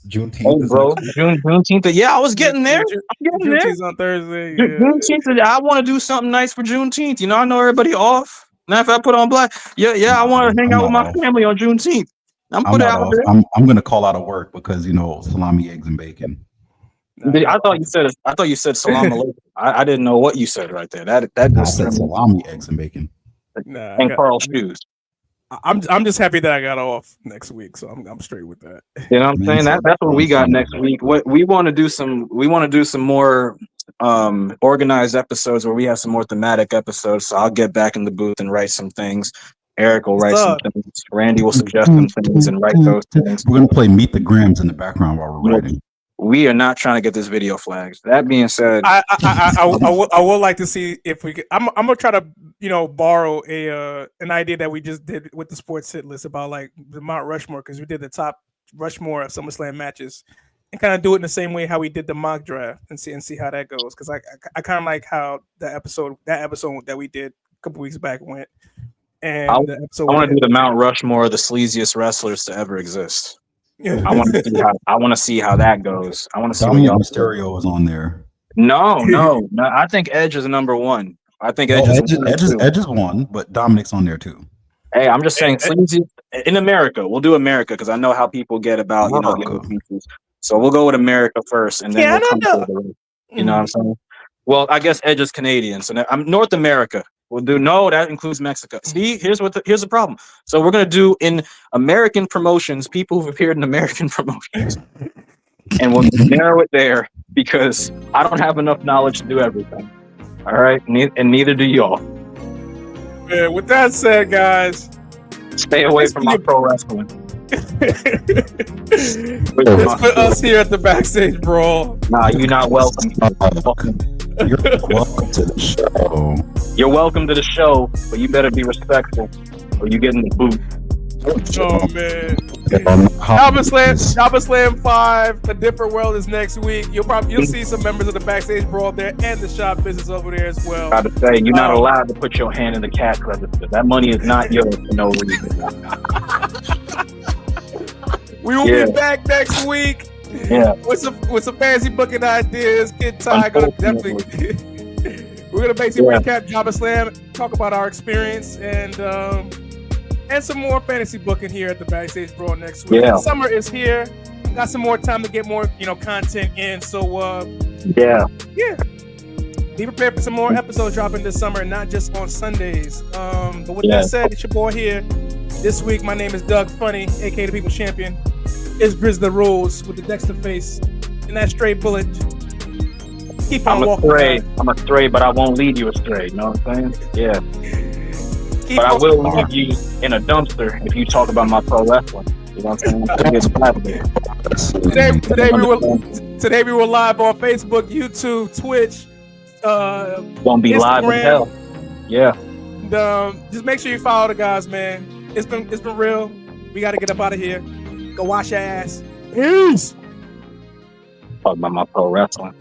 Juneteenth. Hey, bro. Juneteenth. Yeah, I was getting there. I'm getting there. Juneteenth's on Thursday. Juneteenth. I want to do something nice for Juneteenth. You know, I know everybody off. Now, if I put on black, I want to hang out with my family on Juneteenth. I'm putting out there. I'm gonna call out of work because salami, eggs, and bacon. I thought you said salam alaikum. I didn't know what you said right there. That I said salami, eggs, and bacon. And Carl shoes. I'm just happy that I got off next week, so I'm straight with that. You know what I'm saying? That's what we got next week. What we want to do some more organized episodes where we have some more thematic episodes. So I'll get back in the booth and write some things. Eric will write some things. Randy will suggest some things and write those things. We're gonna play Meet the Grams in the background while we're writing. We are not trying to get this video flagged. That being said, I would like to see if we could. I'm gonna try to borrow an idea that we just did with the sports hit list about like the Mount Rushmore, because we did the top Rushmore of SummerSlam matches, and kind of do it in the same way how we did the mock draft and see how that goes. Because I kind of like how that episode that we did a couple weeks back went. And I want to do the Mount Rushmore of the sleaziest wrestlers to ever exist. I want to see how that goes. I want to see Dominic Mysterio is on there. No. I think Edge is number one. I think Edge is one, but Dominic's on there too. Hey, I'm just saying, sleazy in America. We'll do America because I know how people get about the other pieces. So we'll go with America first, and then we'll come to the rest. You know what I'm saying? Well, I guess Edge is Canadian, so I'm North America. We'll do that includes Mexico. See, here's the problem. So we're gonna do in American promotions, people who've appeared in American promotions, and we'll narrow it there because I don't have enough knowledge to do everything. All right, and neither do y'all. Yeah, with that said, guys, stay away from my pro wrestling. It's for us here at the Backstage Brawl. Nah, you're not welcome. You're welcome to the show. You're welcome to the show, but you better be respectful or you get in the booth. Oh man. Jobber Slam 5, A Different World is next week. You'll see some members of the Backstage Brawl there and the shop business over there as well. I gotta say, you're not allowed to put your hand in the cash register. That money is not yours for no reason. We will be back next week. Yeah. With some fancy booking ideas. Kid Ty gonna definitely we're gonna basically recap Jobber Slam, talk about our experience, and some more fantasy booking here at the Backstage Brawl next week. Yeah. Summer is here. Got some more time to get more content in. So be prepared for some more episodes dropping this summer, and not just on Sundays. But with that said, it's your boy here. This week, my name is Doug Funny, aka the People's Champion. It's Grizz the Rules with the Dexter face and that straight bullet. Keep on walking. I'm a stray, but I won't lead you astray. You know what I'm saying? Yeah. But I will leave you in a dumpster if you talk about my pro wrestling. You know what I'm saying? Today we were live on Facebook, YouTube, Twitch. Gonna be Instagram. Live as hell. Yeah. And, just make sure you follow the guys, man. It's been real. We got to get up out of here. Go wash your ass. Peace. Talk about my pro wrestling.